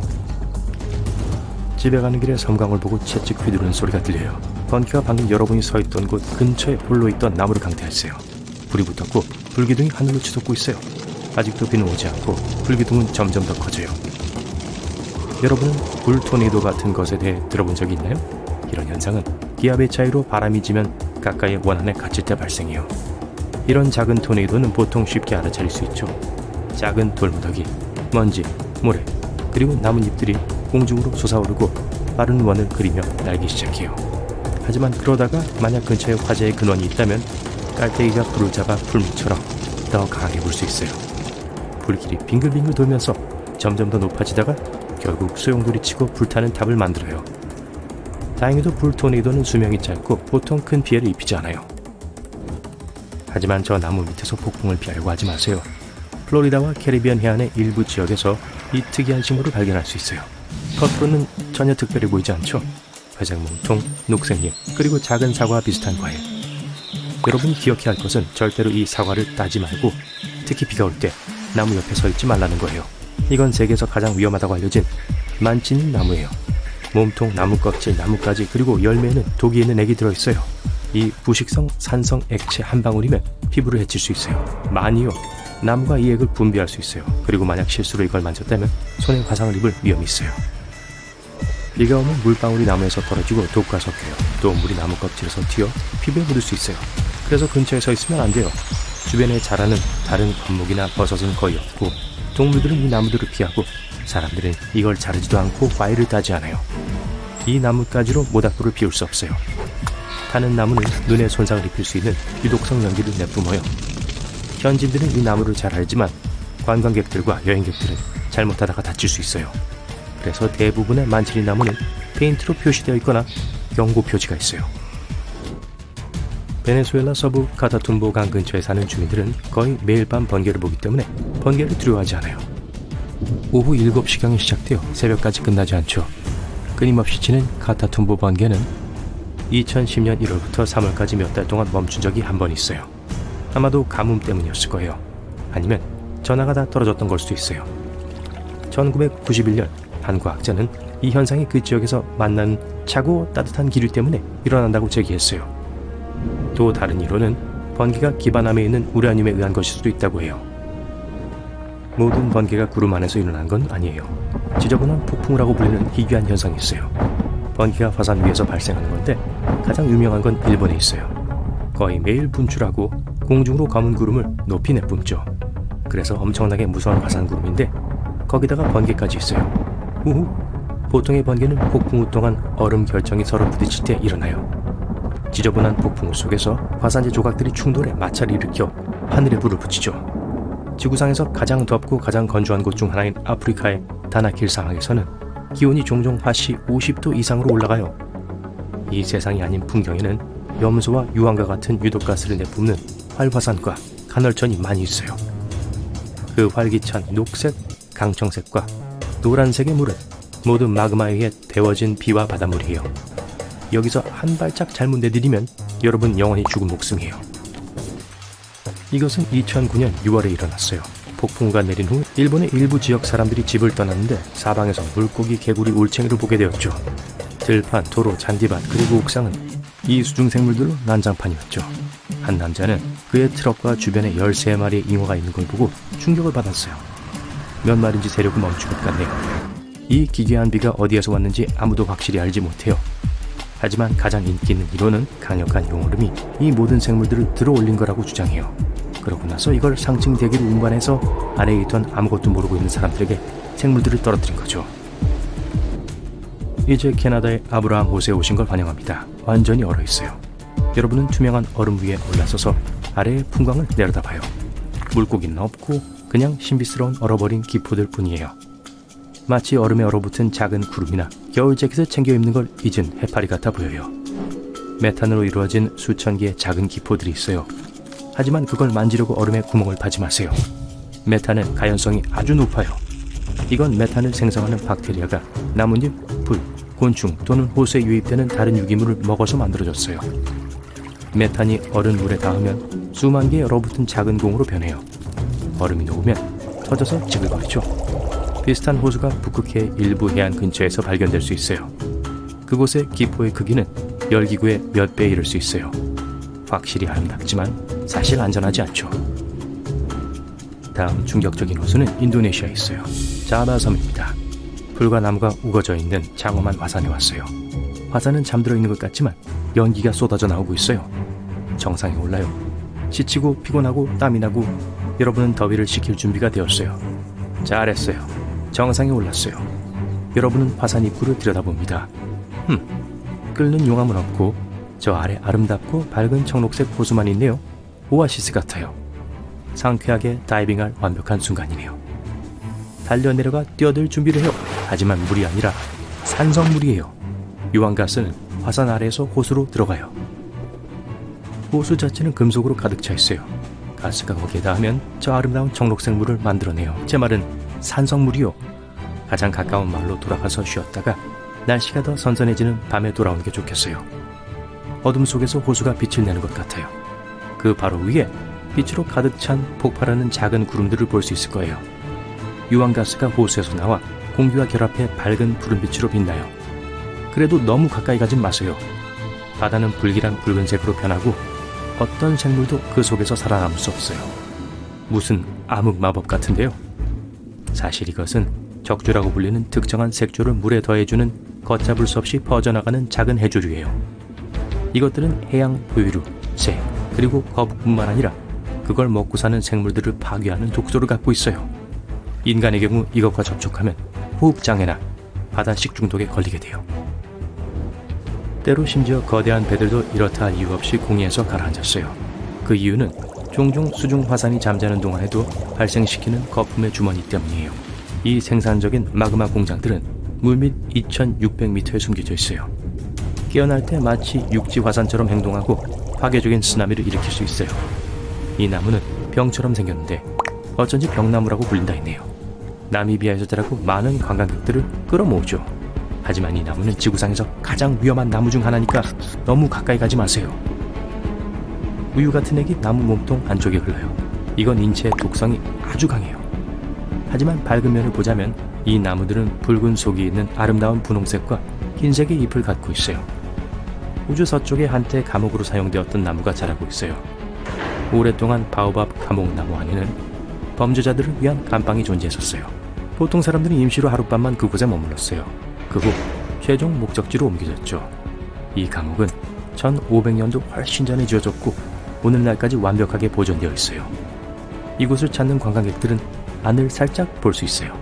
집에 가는 길에 섬광을 보고 채찍 휘두르는 소리가 들려요. 번개가 방금 여러분이 서 있던 곳 근처에 홀로 있던 나무를 강타했어요. 불이 붙었고 불기둥이 하늘로 치솟고 있어요. 아직도 비는 오지 않고 불기둥은 점점 더 커져요. 여러분은 불 토네이도 같은 것에 대해 들어본 적이 있나요? 이런 현상은 기압의 차이로 바람이 지면 가까이의 원안에 갇힐 때 발생해요. 이런 작은 토네이도는 보통 쉽게 알아차릴 수 있죠. 작은 돌무더기, 먼지, 모래, 그리고 나뭇잎들이 공중으로 솟아오르고 빠른 원을 그리며 날기 시작해요. 하지만 그러다가 만약 근처에 화재의 근원이 있다면 깔때기가 불을 잡아 풀무처럼 더 강하게 불 수 있어요. 불길이 빙글빙글 돌면서 점점 더 높아지다가 결국 소용돌이 치고 불타는 탑을 만들어요. 다행히도 불 토네이도는 수명이 짧고 보통 큰 피해를 입히지 않아요. 하지만 저 나무 밑에서 폭풍을 피하려고 하지 마세요. 플로리다와 캐리비안 해안의 일부 지역에서 이 특이한 식물을 발견할 수 있어요. 겉으로는 전혀 특별해 보이지 않죠? 회색 몸통, 녹색잎, 그리고 작은 사과와 비슷한 과일. 여러분이 기억해야 할 것은 절대로 이 사과를 따지 말고 특히 비가 올 때 나무 옆에 서 있지 말라는 거예요. 이건 세계에서 가장 위험하다고 알려진 만찢는 나무예요. 몸통, 나무 껍질, 나뭇가지 그리고 열매에는 독이 있는 액이 들어있어요. 이 부식성 산성 액체 한 방울이면 피부를 해칠 수 있어요. 많이요. 나무가 이 액을 분비할 수 있어요. 그리고 만약 실수로 이걸 만졌다면 손에 화상을 입을 위험이 있어요. 비가 오면 물방울이 나무에서 떨어지고 독과 섞여요. 또 물이 나무 껍질에서 튀어 피부에 묻을 수 있어요. 그래서 근처에 서 있으면 안 돼요. 주변에 자라는 다른 건목이나 버섯은 거의 없고 동물들은 이 나무들을 피하고 사람들은 이걸 자르지도 않고 과일을 따지 않아요. 이 나뭇가지로 모닥불을 피울 수 없어요. 타는 나무는 눈에 손상을 입힐 수 있는 유독성 연기를 내뿜어요. 현지인들은 이 나무를 잘 알지만 관광객들과 여행객들은 잘못하다가 다칠 수 있어요. 그래서 대부분의 만치리 나무는 페인트로 표시되어 있거나 경고 표지가 있어요. 베네수엘라 서부 카타툼보 강 근처에 사는 주민들은 거의 매일 밤 번개를 보기 때문에 번개를 두려워하지 않아요. 오후 7시경에 시작되어 새벽까지 끝나지 않죠. 끊임없이 치는 카타툼보 번개는 2010년 1월부터 3월까지 몇 달 동안 멈춘 적이 한 번 있어요. 아마도 가뭄 때문이었을 거예요. 아니면 전화가 다 떨어졌던 걸 수도 있어요. 1991년 한 과학자는 이 현상이 그 지역에서 만나는 차고 따뜻한 기류 때문에 일어난다고 제기했어요. 또 다른 이론은 번개가 기반함에 있는 우라늄에 의한 것일 수도 있다고 해요. 모든 번개가 구름 안에서 일어난 건 아니에요. 지저분한 폭풍우라고 불리는 희귀한 현상이 있어요. 번개가 화산 위에서 발생하는 건데 가장 유명한 건 일본에 있어요. 거의 매일 분출하고 공중으로 검은 구름을 높이 내뿜죠. 그래서 엄청나게 무서운 화산 구름인데 거기다가 번개까지 있어요. 우후! 보통의 번개는 폭풍우 동안 얼음 결정이 서로 부딪힐 때 일어나요. 지저분한 폭풍우 속에서 화산재 조각들이 충돌해 마찰을 일으켜 하늘에 불을 붙이죠. 지구상에서 가장 덥고 가장 건조한 곳 중 하나인 아프리카의 다나킬 사막에서는 기온이 종종 화씨 50도 이상으로 올라가요. 이 세상이 아닌 풍경에는 염소와 유황과 같은 유독가스를 내뿜는 활화산과 간헐천이 많이 있어요. 그 활기찬 녹색, 강청색과 노란색의 물은 모두 마그마에 의해 데워진 비와 바닷물이에요. 여기서 한 발짝 잘못 내디디면 여러분 영원히 죽은 목숨이에요. 이것은 2009년 6월에 일어났어요. 폭풍우가 내린 후 일본의 일부 지역 사람들이 집을 떠났는데 사방에서 물고기, 개구리, 올챙이를 보게 되었죠. 들판, 도로, 잔디밭 그리고 옥상은 이 수중생물들로 난장판이었죠. 한 남자는 그의 트럭과 주변에 13마리의 잉어가 있는 걸 보고 충격을 받았어요. 몇 마리인지 세력을 멈춘 것 같네요. 이 기괴한 비가 어디에서 왔는지 아무도 확실히 알지 못해요. 하지만 가장 인기 있는 이론은 강력한 용얼음이 이 모든 생물들을 들어올린 거라고 주장해요. 그러고 나서 이걸 상층 대기로 운반해서 아래에 있던 아무것도 모르고 있는 사람들에게 생물들을 떨어뜨린 거죠. 이제 캐나다의 아브라함 호수에 오신 걸 환영합니다. 완전히 얼어 있어요. 여러분은 투명한 얼음 위에 올라서서 아래의 풍광을 내려다봐요. 물고기는 없고 그냥 신비스러운 얼어버린 기포들 뿐이에요. 마치 얼음에 얼어붙은 작은 구름이나 겨울 재킷을 챙겨 입는 걸 잊은 해파리 같아 보여요. 메탄으로 이루어진 수천 개의 작은 기포들이 있어요. 하지만 그걸 만지려고 얼음에 구멍을 파지 마세요. 메탄은 가연성이 아주 높아요. 이건 메탄을 생성하는 박테리아가 나뭇잎, 풀, 곤충 또는 호수에 유입되는 다른 유기물을 먹어서 만들어졌어요. 메탄이 얼은 물에 닿으면 수만 개의 얼어붙은 작은 공으로 변해요. 얼음이 녹으면 터져서 지글거리죠. 비슷한 호수가 북극해의 일부 해안 근처에서 발견될 수 있어요. 그곳의 기포의 크기는 열기구의 몇 배에 이를 수 있어요. 확실히 아름답지만 사실 안전하지 않죠. 다음 충격적인 호수는 인도네시아에 있어요. 자바 섬입니다. 풀과 나무가 우거져 있는 장엄한 화산에 왔어요. 화산은 잠들어 있는 것 같지만 연기가 쏟아져 나오고 있어요. 정상에 올라요. 지치고 피곤하고 땀이 나고 여러분은 더위를 식힐 준비가 되었어요. 잘했어요. 정상에 올랐어요. 여러분은 화산 입구를 들여다봅니다. 끓는 용암은 없고 저 아래 아름답고 밝은 청록색 호수만 있네요. 오아시스 같아요. 상쾌하게 다이빙할 완벽한 순간이네요. 달려내려가 뛰어들 준비를 해요. 하지만 물이 아니라 산성물이에요. 유황가스는 화산 아래에서 호수로 들어가요. 호수 자체는 금속으로 가득 차 있어요. 가스가 거기에 닿으면 저 아름다운 청록색 물을 만들어내요. 제 말은 산성물이요. 가장 가까운 마을로 돌아가서 쉬었다가 날씨가 더 선선해지는 밤에 돌아오는 게 좋겠어요. 어둠 속에서 호수가 빛을 내는 것 같아요. 그 바로 위에 빛으로 가득 찬 폭발하는 작은 구름들을 볼 수 있을 거예요. 유황가스가 호수에서 나와 공기와 결합해 밝은 푸른빛으로 빛나요. 그래도 너무 가까이 가진 마세요. 바다는 불길한 붉은색으로 변하고 어떤 생물도 그 속에서 살아남을 수 없어요. 무슨 암흑 마법 같은데요. 사실 이것은 적조라고 불리는 특정한 색조를 물에 더해주는 걷잡을 수 없이 퍼져나가는 작은 해조류예요. 이것들은 해양 포유류, 새, 그리고 거북뿐만 아니라 그걸 먹고 사는 생물들을 파괴하는 독소를 갖고 있어요. 인간의 경우 이것과 접촉하면 호흡장애나 바다식 중독에 걸리게 돼요. 때로 심지어 거대한 배들도 이렇다 할 이유 없이 공해에서 가라앉았어요. 그 이유는 종종 수중 화산이 잠자는 동안에도 발생시키는 거품의 주머니 때문이에요. 이 생산적인 마그마 공장들은 물밑 2600m에 숨겨져 있어요. 깨어날 때 마치 육지 화산처럼 행동하고 파괴적인 쓰나미를 일으킬 수 있어요. 이 나무는 병처럼 생겼는데 어쩐지 병나무라고 불린다 했네요. 나미비아에서 자라고 많은 관광객들을 끌어모으죠. 하지만 이 나무는 지구상에서 가장 위험한 나무 중 하나니까 너무 가까이 가지 마세요. 우유 같은 액이 나무 몸통 안쪽에 흘러요. 이건 인체의 독성이 아주 강해요. 하지만 밝은 면을 보자면 이 나무들은 붉은 속이 있는 아름다운 분홍색과 흰색의 잎을 갖고 있어요. 우주 서쪽에 한때 감옥으로 사용되었던 나무가 자라고 있어요. 오랫동안 바오밥 감옥나무 안에는 범죄자들을 위한 감방이 존재했었어요. 보통 사람들은 임시로 하룻밤만 그곳에 머물렀어요. 그 후 최종 목적지로 옮겨졌죠. 이 감옥은 1500년도 훨씬 전에 지어졌고 오늘날까지 완벽하게 보존되어 있어요. 이곳을 찾는 관광객들은 안을 살짝 볼 수 있어요.